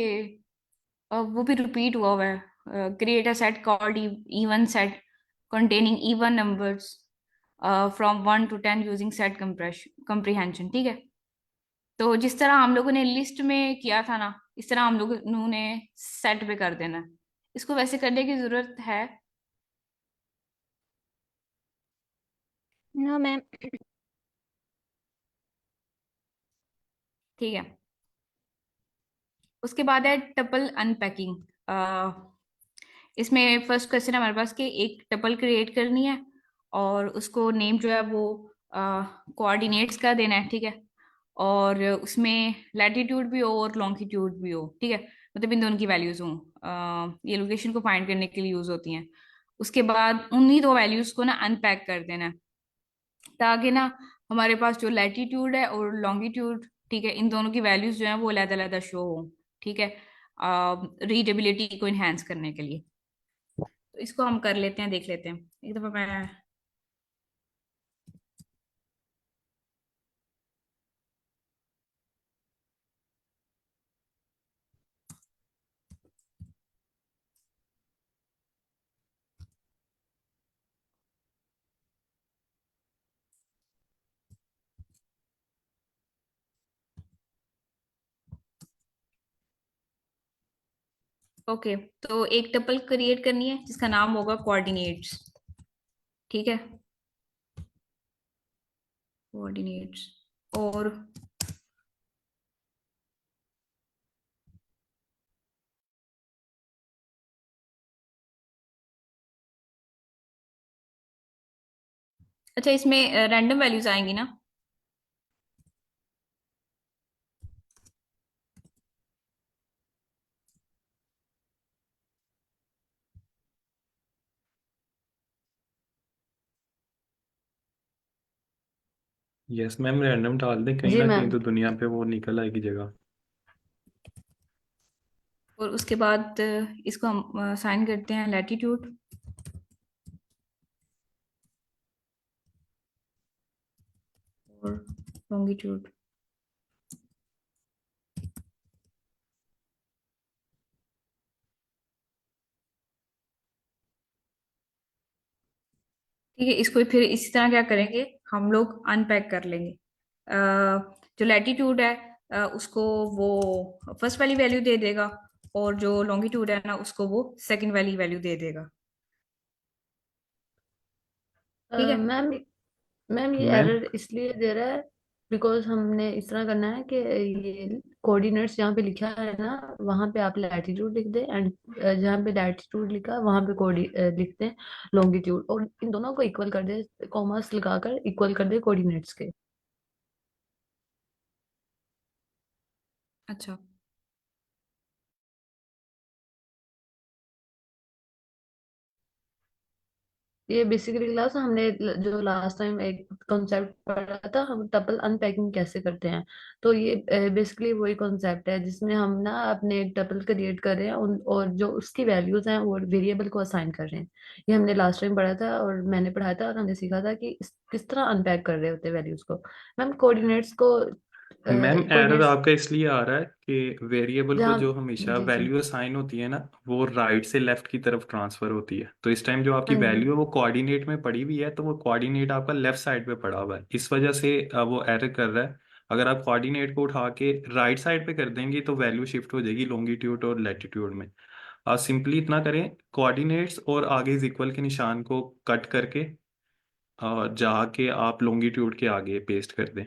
वो भी रिपीट हुआ है, create a set called even set containing even numbers from 1 to 10 using set comprehension, ठीक है। तो जिस तरह हम लोगों ने लिस्ट में किया था ना, इस तरह हम लोगों ने सेट पे कर देना है। इसको वैसे करने की जरूरत है? No ma'am. ठीक है। उसके बाद है टपल अनपैकिंग। इसमें फर्स्ट क्वेश्चन है हमारे पास कि एक टपल क्रिएट करनी है और उसको नेम जो है वो कोऑर्डिनेट्स का देना है, ठीक है। और उसमें लैटिट्यूड भी हो और लॉन्गिट्यूड भी हो, ठीक है। मतलब इन दोनों की वैल्यूज हों। ये लोकेशन को फाइंड करने के लिए यूज होती हैं। उसके बाद उन्हीं दो वैल्यूज को ना अनपैक कर देना है, ताकि ना हमारे पास जो लैटिट्यूड है और लॉन्गिट्यूड, ठीक है, इन दोनों की वैल्यूज जो है वो अलग-अलग शो हो, ठीक है, रीडेबिलिटी को इनहेंस करने के लिए। तो इसको हम कर लेते हैं, देख लेते हैं एक दफा मैं। ओके, तो एक टपल क्रिएट करनी है जिसका नाम होगा कोऑर्डिनेट्स, ठीक है। कोऑर्डिनेट्स। और अच्छा, इसमें रैंडम वैल्यूज आएंगी ना? यस मैम, रैंडम डाल दें, कहीं जी ना कहीं मैम। तो दुनिया पे वो निकल आएगी जगह। और उसके बाद इसको हम साइन करते हैं लैटिट्यूड और लॉन्गिट्यूड। ठीक है, इसको फिर इसी तरह क्या करेंगे, हम लोग अनपैक कर लेंगे। जो लैटिट्यूड है उसको वो फर्स्ट वाली वैल्यू दे देगा, और जो लॉन्गिट्यूड है ना उसको वो सेकंड वाली वैल्यू दे देगा, ठीक है। मैम मैम ये मैम एरर इसलिए दे रहा है बिकॉज हमने इस तरह करना है कि ये कोऑर्डिनेट्स जहाँ पे लिखा है ना वहाँ पे आप लैटिट्यूड लिख दें, एंड जहाँ पे लैटिट्यूड लिखा है वहाँ पे लिख दें लॉन्गिट्यूड, और इन दोनों को इक्वल कर दे, कॉमास लगाकर इक्वल कर दे कोऑर्डिनेट्स के। अच्छा। ये बेसिकली क्लास हमने जो लास्ट टाइम एक कॉन्सेप्ट पढ़ा था, हम टपल अनपैकिंग कैसे करते हैं, तो ये बेसिकली वही कॉन्सेप्ट है जिसमें हम ना अपने एक टपल क्रिएट कर रहे हैं और जो उसकी वैल्यूज हैं वो वेरिएबल को असाइन कर रहे हैं। ये हमने लास्ट टाइम पढ़ा था और मैंने पढ़ाया था और हमने सीखा था कि किस तरह अनपैक कर रहे होते हैं वैल्यूज को। मैम कोऑर्डिनेट्स को मैम एरर कोऑर्डिनेट्स आपका इसलिए आ रहा है कि वेरिएबल को जहाँ जो हमेशा जी जी। वैल्यू असाइन होती है ना, वो राइट से लेफ्ट की तरफ ट्रांसफर होती है। तो इस टाइम जो आपकी हाँ जी। वैल्यू है वो कोऑर्डिनेट में पड़ी हुई है, तो वो कोऑर्डिनेट आपका लेफ्ट साइड पे पड़ा हुआ है, इस वजह से वो एरर कर रहा है। अगर आप कोऑर्डिनेट को उठा के राइट साइड पे कर देंगे तो वैल्यू शिफ्ट हो जाएगी लॉन्गिट्यूड और लैटिट्यूड में। आप सिंपली इतना करें, कोऑर्डिनेट्स और आगे इज इक्वल के निशान को कट करके जाके आप लॉन्गिट्यूड के आगे पेस्ट कर दें।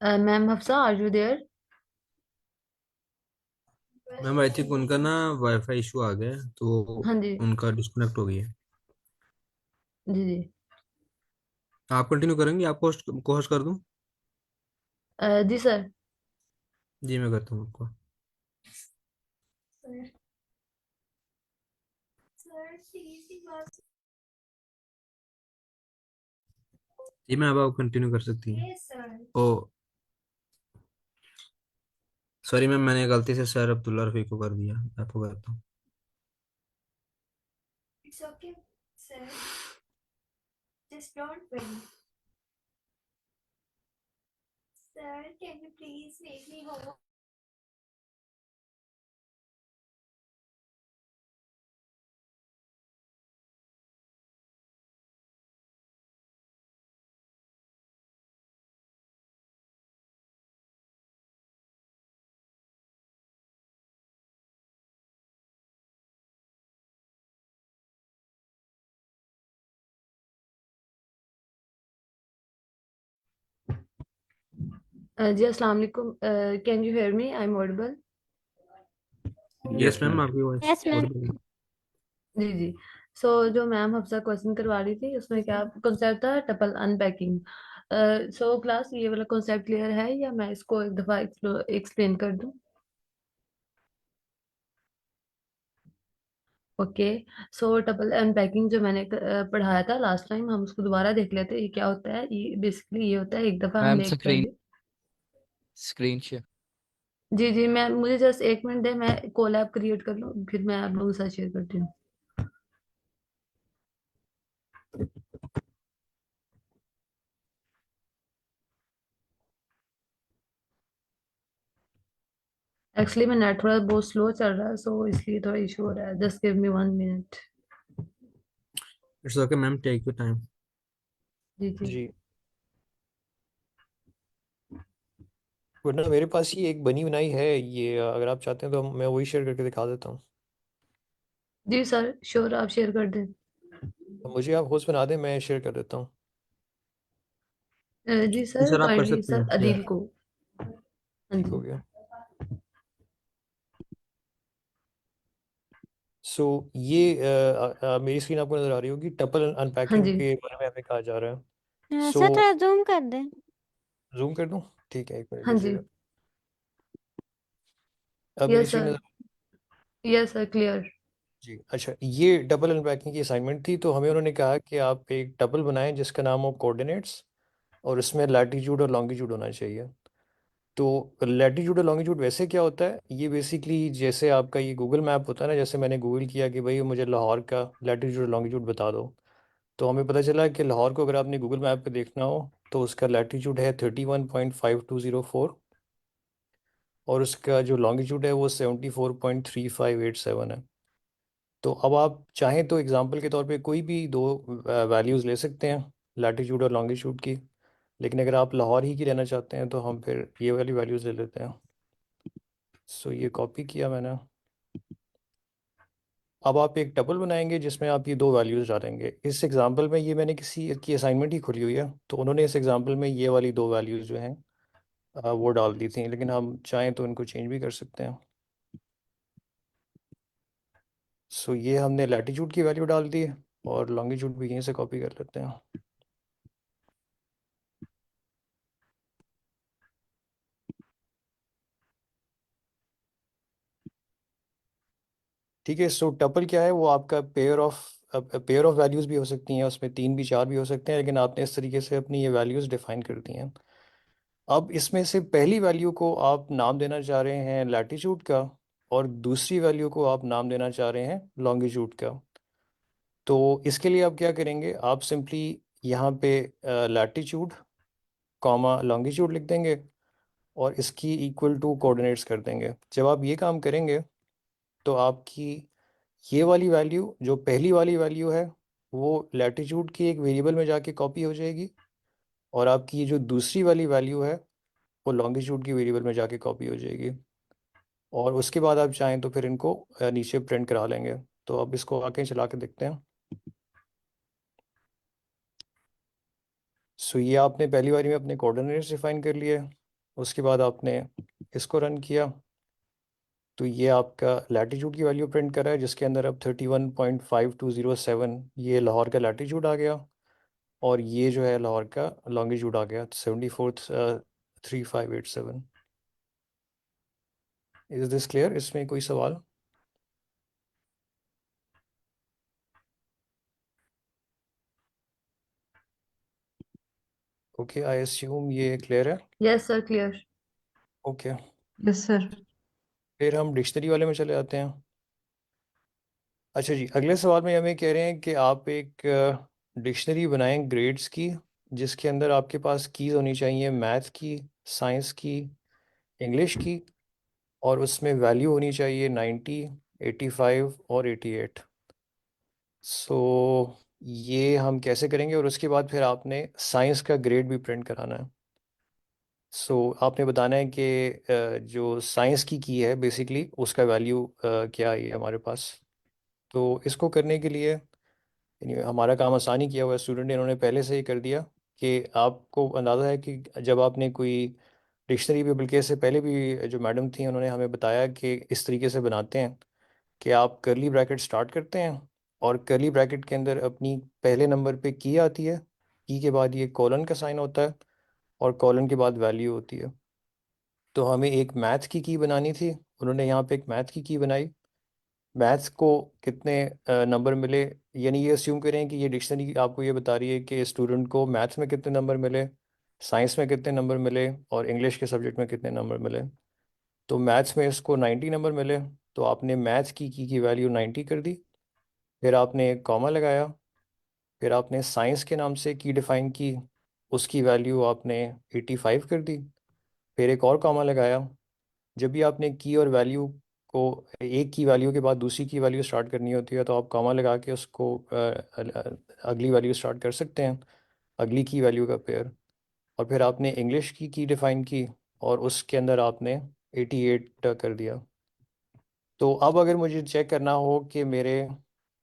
Ma'am Hafsa, are you there? Ma'am I think उनका ना वाईफाई इशू आ गया है, तो हाँ जी। उनका डिस्कनेक्ट हो गया है। जी जी। आप कंटिन्यू करेंगे? आपको होस्ट कर दूं? जी सर। जी मैं करता हूँ आपको। जी मैं अब आप कंटिन्यू कर सकती हैं। ओ सॉरी मैम, मैंने गलती से सर अब्दुल्ला रफीक को कर दिया, आपको करता हूँ। जी अस्सलाम वालेकुम। Can you hear me? I am audible? Yes yes ma'am, ma'am. आपकी वॉइस यस मैम। ऑडिबल है। जी जी। जो मैम हफ्सा क्वेश्चन करवा रही थी उसमें क्या कॉन्सेप्ट था? Tuple unpacking. क्लास ये वाला कॉन्सेप्ट क्लियर है या मैं इसको एक दफा एक्सप्लेन कर दूं? ओके। टपल अनपैकिंग जो मैंने पढ़ाया था लास्ट टाइम, हम उसको दोबारा देख लेते हैं। ये क्या होता है? ये बेसिकली ये होता है, एक दफा मैम हमने एक स्क्रीन वैल्यू। Screen share. जी जी, मैं मुझे जस्ट 1 मिनट दे, मैं कोलैब क्रिएट कर लूँ, फिर मैं आप लोगों के साथ शेयर करती हूँ। एक्चुअली मैं नेट थोड़ा बहुत स्लो चल रहा है, सो इसलिए थोड़ा इशू हो रहा है। Just give me 1 minute. It's okay ma'am, take your time. जी जी। जी, वरना मेरे पास ही एक बनी बनाई है ये, अगर आप चाहते हैं तो मैं वही शेयर करके दिखा देता हूँ। जी सर, श्योर, आप शेयर कर दें। तो मुझे आप होस्ट बना दें, मैं शेयर कर देता हूँ। जी जी सर, सर, आप कर काइंडली सकते सर हैं अदील शेयर। को। हाँ ठीक जी। हो गया। सो ये मेरी स्क्रीन आपको नजर आ रही होगी, टपल हाँ अनपैकिंग जी। के बारे में हमें कहा जा रहा है। सो सर थोड़ा जूम कर दें। जूम कर दूं? ठीक है, एक मिनट हाँ जी। दीजिएगा। अब मेरी यस स्क्रीन सर। नजर। Yes sir, clear. जी अच्छा, ये डबल अनपैकिंग की असाइनमेंट थी, तो हमें उन्होंने कहा कि आप एक टपल बनाएं जिसका नाम हो कोऑर्डिनेट्स, और उसमें लैटीट्यूड और लॉन्गिट्यूड होना चाहिए। तो लैटीट्यूड और लॉन्गिट्यूड वैसे क्या होता है, ये बेसिकली जैसे आपका ये गूगल मैप होता है ना, जैसे मैंने गूगल किया कि भाई मुझे लाहौर का लैटीट्यूड और लॉन्गिट्यूड बता दो, तो हमें पता चला कि लाहौर को अगर आपने गूगल मैप पे देखना हो तो उसका लैटीट्यूड है 31.5204, और उसका जो लॉन्गिट्यूड है वो 74.3587 है। तो अब आप चाहें तो एग्जांपल के तौर पे कोई भी दो वैल्यूज़ ले सकते हैं, लैटीट्यूड और लॉन्गिट्यूड की, लेकिन अगर आप लाहौर ही की लेना चाहते हैं तो हम फिर ये वाली वैल्यूज़ ले लेते हैं। सो ये कॉपी किया मैंने। अब आप एक टपल बनाएंगे जिसमें आप ये दो वैल्यूज़ डालेंगे। इस एग्जांपल में ये मैंने किसी की असाइनमेंट ही खुली हुई है, तो उन्होंने इस एग्जांपल में ये वाली दो वैल्यूज़ जो हैं वो डाल दी थी, लेकिन हम चाहें तो इनको चेंज भी कर सकते हैं। सो ये हमने लैटीट्यूड की वैल्यू डाल दी है, और लॉन्गिट्यूड भी यहीं से कॉपी कर लेते हैं। ठीक है। सो टपल क्या है, वो आपका पेयर ऑफ वैल्यूज़ भी हो सकती हैं, उसमें तीन भी चार भी हो सकते हैं, लेकिन आपने इस तरीके से अपनी ये वैल्यूज़ डिफाइन कर दी हैं। अब इसमें से पहली वैल्यू को आप नाम देना चाह रहे हैं लैटीट्यूड का, और दूसरी वैल्यू को आप नाम देना चाह रहे हैं लॉन्गिट्यूड का। तो इसके लिए आप क्या करेंगे, आप सिंपली यहाँ पे लैटीट्यूड कॉमा लॉन्गिट्यूड लिख देंगे, और इसकी इक्वल टू कोऑर्डिनेट्स कर देंगे। जब आप ये काम करेंगे तो आपकी ये वाली वैल्यू, जो पहली वाली वैल्यू है, वो लैटीट्यूड की एक वेरिएबल में जाके कॉपी हो जाएगी, और आपकी ये जो दूसरी वाली वैल्यू है वो लॉन्गिट्यूड की वेरिएबल में जाके कॉपी हो जाएगी। और उसके बाद आप चाहें तो फिर इनको नीचे प्रिंट करा लेंगे। तो अब इसको आके चला के देखते हैं। सो ये आपने पहली बारी में अपने कोऑर्डिनेट्स डिफाइन कर लिए, उसके बाद आपने इसको रन किया तो ये आपका लैटीट्यूड की वैल्यू प्रिंट कर रहा है, जिसके अंदर अब 31.5207 ये लाहौर का लैटीट्यूड आ गया, और ये जो है लाहौर का लॉन्गिट्यूड आ गया 743587। Is this clear? इसमें कोई सवाल? ओके, आई एस्यूम ये क्लियर है। Yes sir, clear. Okay, yes sir. फिर हम डिक्शनरी वाले में चले जाते हैं। अच्छा जी, अगले सवाल में हमें कह रहे हैं कि आप एक डिक्शनरी बनाएं ग्रेड्स की, जिसके अंदर आपके पास कीज़ होनी चाहिए मैथ की, साइंस की, इंग्लिश की, और उसमें वैल्यू होनी चाहिए 90, 85 और 88। सो ये हम कैसे करेंगे? और उसके बाद फिर आपने साइंस का ग्रेड भी प्रिंट कराना है। आपने बताना है कि जो साइंस की है बेसिकली उसका वैल्यू क्या है हमारे पास। तो इसको करने के लिए यानी हमारा काम आसानी किया हुआ है स्टूडेंट ने, इन्होंने पहले से ही कर दिया कि आपको अंदाज़ा है कि जब आपने कोई डिक्शनरी भी, बल्कि इससे पहले भी जो मैडम थी उन्होंने हमें बताया कि इस तरीके से बनाते हैं कि आप करली ब्रैकेट स्टार्ट करते हैं, और करली ब्रैकेट के अंदर अपनी पहले नंबर पे की आती है, की के बाद ये कॉलन का साइन होता है, और कॉलन के बाद वैल्यू होती है। तो हमें एक मैथ की बनानी थी, उन्होंने यहाँ पे एक मैथ की बनाई। मैथ्स को कितने नंबर मिले, यानी ये अस्यूम करें कि ये डिक्शनरी आपको ये बता रही है कि स्टूडेंट को मैथ्स में कितने नंबर मिले, साइंस में कितने नंबर मिले, और इंग्लिश के सब्जेक्ट में कितने नंबर मिले। तो मैथ्स में इसको 90 नंबर मिले, तो आपने मैथ्स की वैल्यू 90 कर दी। फिर आपने एक कॉमा लगाया। फिर आपने साइंस के नाम से की डिफ़ाइन की, उसकी वैल्यू आपने 85 कर दी। फिर एक और कॉमा लगाया। जब भी आपने की और वैल्यू को, एक की वैल्यू के बाद दूसरी की वैल्यू स्टार्ट करनी होती है, तो आप कॉमा लगा के उसको अगली वैल्यू स्टार्ट कर सकते हैं, अगली की वैल्यू का पेयर। और फिर आपने इंग्लिश की डिफ़ाइन की, और उसके अंदर आपने 88 कर दिया। तो अब अगर मुझे चेक करना हो कि मेरे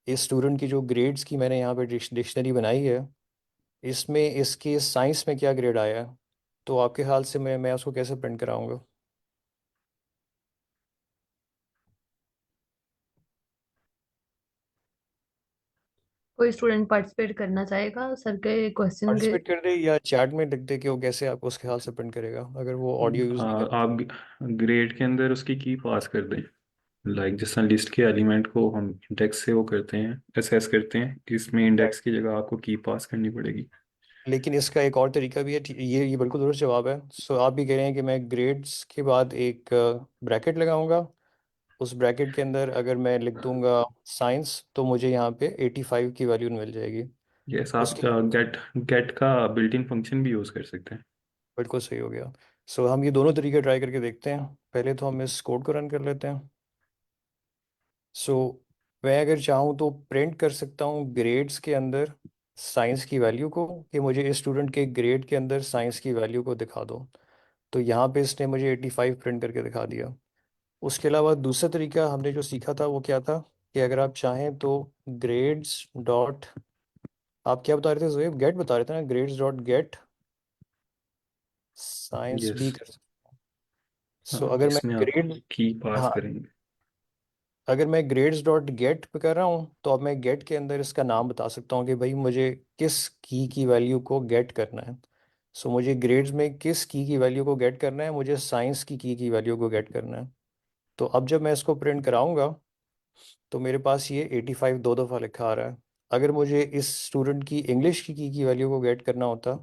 इस स्टूडेंट की जो ग्रेड्स की मैंने यहाँ पे डिक्शनरी बनाई है, इसमें इसके साइंस में क्या ग्रेड आया है, तो आपके ख्याल से मैं उसको कैसे प्रिंट कराऊंगा? कोई स्टूडेंट पार्टिसिपेट करना चाहेगा सर के क्वेश्चन के? पार्टिसिपेट कर दे या चैट में लिख दे कि वो कैसे आप उसके ख्याल से प्रिंट करेगा, अगर वो ऑडियो यूज़ नहीं करता। आप ग्रेड के अंदर उसकी की पास कर दें। लाइक जिस तरह लिस्ट के एलिमेंट को हम इंडेक्स से वो करते हैं, असेस करते हैं, इसमें इंडेक्स राइट। की जगह आपको की पास करनी पड़ेगी। लेकिन इसका एक और तरीका भी है, ये बिल्कुल दुरुस्त जवाब है। आप भी कह रहे हैं कि मैं ग्रेड्स के बाद एक ब्रैकेट लगाऊंगा, उस ब्रैकेट के अंदर अगर मैं लिख दूंगा साइंस, तो मुझे यहाँ पे 85 की वैल्यू मिल जाएगी। यस, आप उसके गेट गेट का बिल्ट इन फंक्शन भी यूज़ कर सकते हैं। बिल्कुल सही हो गया। हम ये दोनों तरीके ट्राई करके देखते हैं। पहले तो हम इस कोड को रन कर लेते हैं। सो मैं अगर चाहूँ तो प्रिंट कर सकता हूँ ग्रेड्स के अंदर साइंस की वैल्यू को, कि मुझे इस स्टूडेंट के ग्रेड के अंदर साइंस की वैल्यू को दिखा दो। तो यहाँ पे इसने मुझे 85 प्रिंट करके दिखा दिया। उसके अलावा दूसरा तरीका हमने जो सीखा था वो क्या था, कि अगर आप चाहें तो ग्रेड्स डॉट, आप क्या बता रहे थे जोएब? गेट बता रहे थे ना, grades dot gate science yes. भी कर सकते। अगर मैं इसमें आप ग्रेड, की पास हाँ, करेंगे। अगर मैं ग्रेड्स डॉट गेट पे कर रहा हूँ, तो अब मैं गेट के अंदर इसका नाम बता सकता हूँ कि भाई मुझे किस की वैल्यू को गेट करना है। मुझे ग्रेड्स में किस की वैल्यू को गेट करना है, मुझे साइंस की वैल्यू को गेट करना है। तो अब जब मैं इसको प्रिंट कराऊंगा, तो मेरे पास ये 85 दो दफ़ा लिखा आ रहा है। अगर मुझे इस स्टूडेंट की इंग्लिश की वैल्यू को गेट करना होता,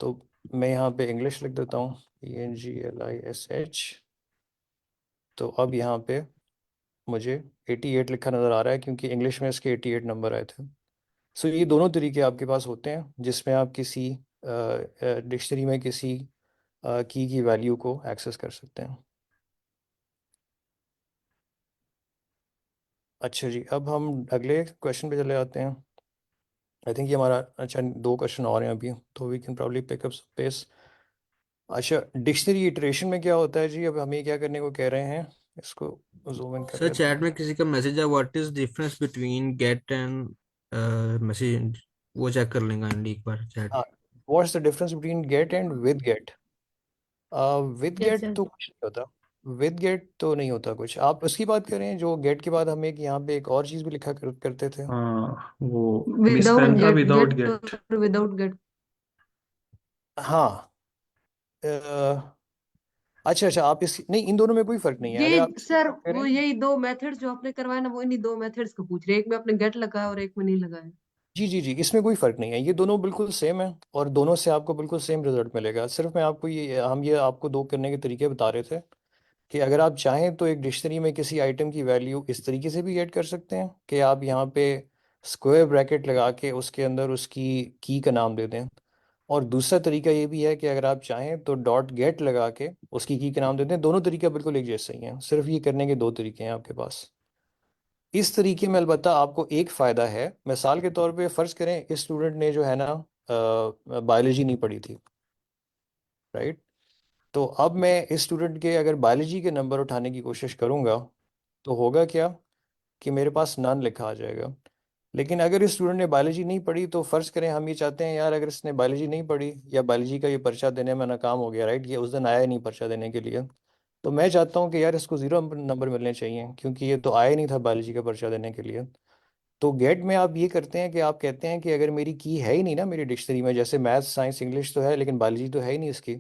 तो मैं यहाँ पे इंग्लिश लिख देता हूँ, ENGLISH। तो अब यहाँ पे मुझे 88 लिखा नज़र आ रहा है, क्योंकि इंग्लिश में इसके 88 नंबर आए थे। ये दोनों तरीके आपके पास होते हैं जिसमें आप किसी डिक्शनरी में किसी की वैल्यू को एक्सेस कर सकते हैं। अच्छा जी, अब हम अगले क्वेश्चन पे चले जाते हैं। आई थिंक ये हमारा, अच्छा, दो क्वेश्चन और हैं अभी, तो we can probably pick up pace. अच्छा, डिक्शनरी इटरेशन में क्या होता है जी? अब हमें क्या करने को कह रहे हैं, इसको जूम इन कर सर लेते चैट हैं। में किसी का मैसेज है, what is difference between get and message, वो चेक कर लेंगे आंटी एक बार चैट। हाँ, what's the difference between get and with get? With yes get sir. तो कुछ नहीं होता। विद गेट तो नहीं होता कुछ। आप उसकी बात करें जो गेट के बाद हम एक यहाँ पे एक और चीज़ भी लिखा करते थे। हाँ, वो विदाउट मिसपेल था, गेट, विदाउट गेट गेट। और विदाउट गेट। हाँ। अच्छा अच्छा, आप इस नहीं, इन दोनों में कोई फर्क नहीं है अगर आप ये इसकी सर बात वो करें। यही दो मेथड्स जो आपने करवाया ना, वो इन्हीं दो मेथड्स को पूछ रहे हैं। एक में आपने गेट लगाया और एक में नहीं लगाया। जी जी जी, इसमें कोई फर्क नहीं है, ये दोनों बिल्कुल सेम है और दोनों से आपको बिल्कुल सेम रिजल्ट मिलेगा। सिर्फ मैं आपको ये आपको दो करने के तरीके बता रहे थे कि अगर आप चाहें तो एक डिक्शनरी में किसी आइटम की वैल्यू इस तरीके से भी ऐड कर सकते हैं कि आप यहाँ पे स्क्वायर ब्रैकेट लगा के उसके अंदर उसकी की का नाम दे दें। और दूसरा तरीका ये भी है कि अगर आप चाहें तो डॉट गेट लगा के उसकी की का नाम दे दें। दोनों तरीका बिल्कुल एक जैसे ही हैं, सिर्फ ये करने के दो तरीके हैं आपके पास। इस तरीके में अलबत्ता आपको एक फ़ायदा है। मिसाल के तौर पे फ़र्ज़ करें इस स्टूडेंट ने जो है ना बायोलॉजी नहीं पढ़ी थी, राइट। तो अब मैं इस स्टूडेंट के अगर बायोलॉजी के नंबर उठाने की कोशिश करूंगा तो होगा क्या कि मेरे पास नन लिखा आ जाएगा। लेकिन अगर इस स्टूडेंट ने बायोलॉजी नहीं पढ़ी तो फ़र्ज़ करें हम ये चाहते हैं यार अगर इसने बायोलॉजी नहीं पढ़ी या बायोलॉजी का ये पर्चा देने में नाकाम हो गया, राइट, ये उस दिन आया ही नहीं पर्चा देने के लिए, तो मैं चाहता हूँ कि यार इसको ज़ीरो नंबर मिलने चाहिए क्योंकि ये तो आया ही नहीं था बायोलॉजी का पर्चा देने के लिए। तो गेट में आप ये करते हैं कि आप कहते हैं कि अगर मेरी की है ही नहीं ना मेरी डिक्शनरी में, जैसे मैथ्स साइंस इंग्लिश तो है लेकिन बायोलॉजी तो है ही नहीं इसकी,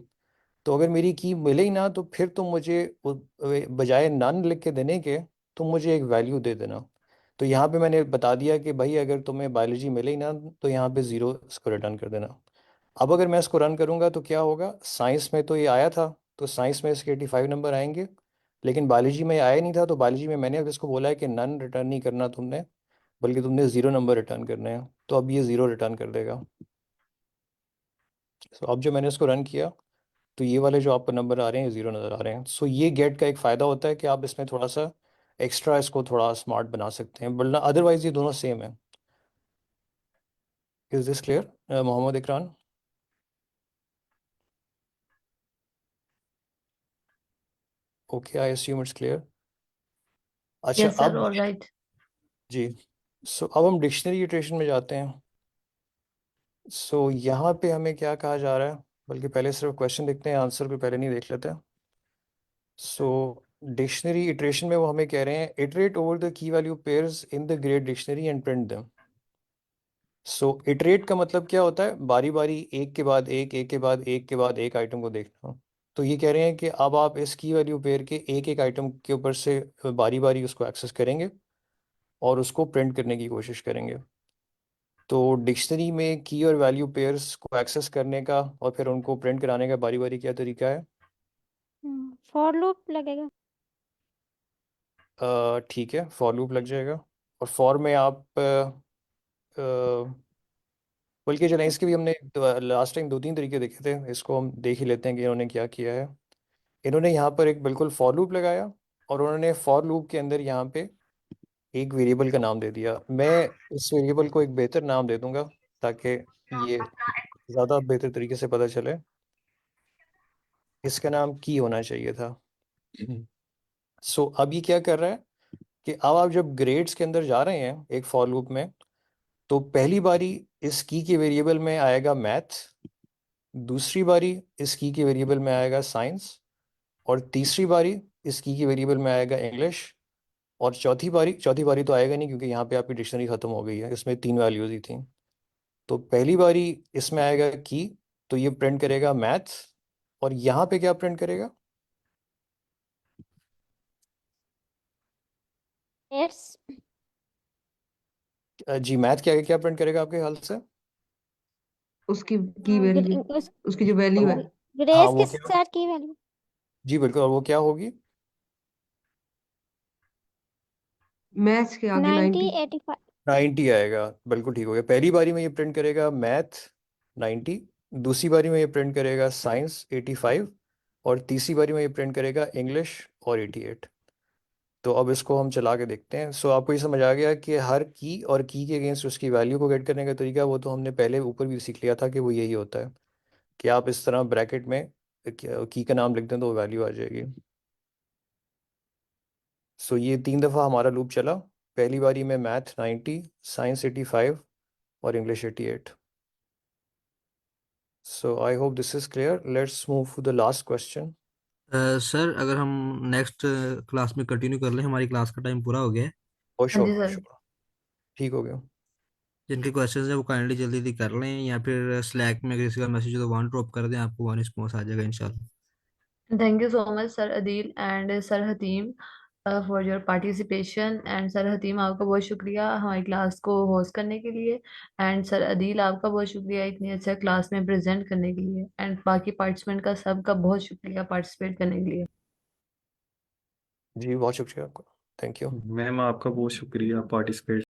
तो अगर मेरी की मिले ही ना तो फिर तुम मुझे बजाय नन लिख के देने के तुम मुझे एक वैल्यू दे देना। तो यहाँ पे मैंने बता दिया कि भाई अगर तुम्हें बायोलॉजी मिले ही ना तो यहाँ पे ज़ीरो इसको रिटर्न कर देना। अब अगर मैं इसको रन करूँगा तो क्या होगा, साइंस में तो ये आया था तो साइंस में इसके 85 नंबर आएंगे, लेकिन बायोलॉजी में ये आया नहीं था तो बायोलॉजी में मैंने अब इसको बोला है कि नन रिटर्न नहीं करना तुमने, बल्कि तुमने ज़ीरो नंबर रिटर्न करने हैं, तो अब ये ज़ीरो रिटर्न कर देगा। तो अब जो मैंने इसको रन किया तो ये वाले जो आपको नंबर आ रहे हैं ज़ीरो नज़र आ रहे हैं। सो ये गेट का एक फ़ायदा होता है कि आप इसमें थोड़ा सा एक्स्ट्रा इसको थोड़ा स्मार्ट बना सकते हैं, वरना अदरवाइज़ ये दोनों सेम है। Is this clear Mohammad Ikran? Okay, I assume it's clear. अच्छा यस सर, अब ऑल राइट। जी, सो अब हम डिक्शनरी इटरेशन में जाते हैं। सो यहाँ पे हमें क्या कहा जा रहा है, बल्कि पहले सिर्फ क्वेश्चन देखते हैं, आंसर को पहले नहीं देख लेते। सो डिक्शनरी इटरेशन में वो हमें कह रहे हैं iterate over the key value pairs in the grade dictionary and print them. So iterate का मतलब क्या होता है, बारी बारी एक के बाद एक के बाद एक के बाद एक आइटम को देखना। तो ये कह रहे हैं कि अब आप इस की वैल्यू पेयर के एक एक आइटम के ऊपर से बारी बारी उसको एक्सेस करेंगे और उसको प्रिंट करने की कोशिश करेंगे। तो डिक्शनरी में की और वैल्यू पेयर्स को एक्सेस करने का और फिर उनको प्रिंट कराने का बारी बारी क्या तरीका है? फॉर लूप लगेगा। ठीक है, फॉर लूप लग जाएगा। और फॉर में आप बल्कि चलें इसके भी हमने लास्ट टाइम दो तीन तरीके देखे थे, इसको हम देख ही लेते हैं कि इन्होंने क्या किया है। इन्होंने यहाँ पर एक बिल्कुल फॉर लूप लगाया और उन्होंने फॉर लूप के अंदर यहाँ पे एक वेरिएबल का नाम दे दिया। मैं इस वेरिएबल को एक बेहतर नाम दे दूंगा ताकि ये ज़्यादा बेहतर तरीके से पता चले। इसका नाम की होना चाहिए था। सो अब ये क्या कर रहा है कि अब आप जब ग्रेड्स के अंदर जा रहे हैं एक फॉर लूप में, तो पहली बारी इस की के वेरिएबल में आएगा मैथ, दूसरी बारी इस की के वेरिएबल में आएगा साइंस, और तीसरी बारी इस की के वेरिएबल में आएगा इंग्लिश, और चौथी बारी तो आएगा नहीं क्योंकि यहाँ पे आपकी डिक्शनरी खत्म हो गई है, इसमें तीन वैल्यूज ही थी। तो पहली बारी इसमें आएगा की, तो ये प्रिंट करेगा मैथ, और यहाँ पे क्या प्रिंट करेगा? पेयर्स। जी, मैथ के आगे क्या प्रिंट करेगा आपके ख्याल से? उसकी की वैल्यू, उस उसकी जो और वैल्यू वो, है हाँ ग्रेस वो के क्या? साथ की वैल्यू। जी बिल्कुल, और वो क्या होगी? मैथ्स के आगे 90 90। 85। 90 आएगा, बिल्कुल ठीक हो गया। पहली बारी में ये प्रिंट करेगा मैथ 90, दूसरी बारी में ये प्रिंट करेगा साइंस 85, और तीसरी बारी में ये प्रिंट करेगा इंग्लिश और 88। तो अब इसको हम चला के देखते हैं। सो आपको ये समझ आ गया कि हर की और की के अगेंस्ट उसकी वैल्यू को गेट करने का तरीका, वो तो हमने पहले ऊपर भी सीख लिया था कि वो यही होता है कि आप इस तरह ब्रैकेट में की का नाम लिख दें तो वो वैल्यू आ जाएगी। सो ये तीन दफ़ा हमारा लूप चला। पहली बारी में मैथ 90, साइंस 85 और English 88। So I hope this is clear. Let's move to the last question. Sir अगर हम नेक्स्ट क्लास में कंटिन्यू कर लें, हमारी क्लास का टाइम पूरा हो गया है। Oh, हाँ जी sure, सर। sure. ठीक हो गया। जिनके क्वेश्चंस है वो काइंडली जल्दी जल्दी कर लें, या फिर स्लैक में किसी का मैसेज हो तो वहाँ ड्रॉप कर दें, आपको वहाँ रिस्पॉन्स आ जाएगा इंशाल्लाह। Thank you so much sir Adeel and sir Hatim for your participation. And sir Hatim आपका बहुत शुक्रिया हमारी क्लास को होस्ट करने के लिए। एंड सर अदील आपका बहुत शुक्रिया इतनी अच्छा क्लास में प्रेजेंट करने के लिए। एंड बाकी पार्टिसिपेंट का सबका बहुत शुक्रिया पार्टिसिपेट करने के लिए। जी बहुत शुक्रिया आपका। Thank you. मैम आपका बहुत शुक्रिया पार्टिसिपेट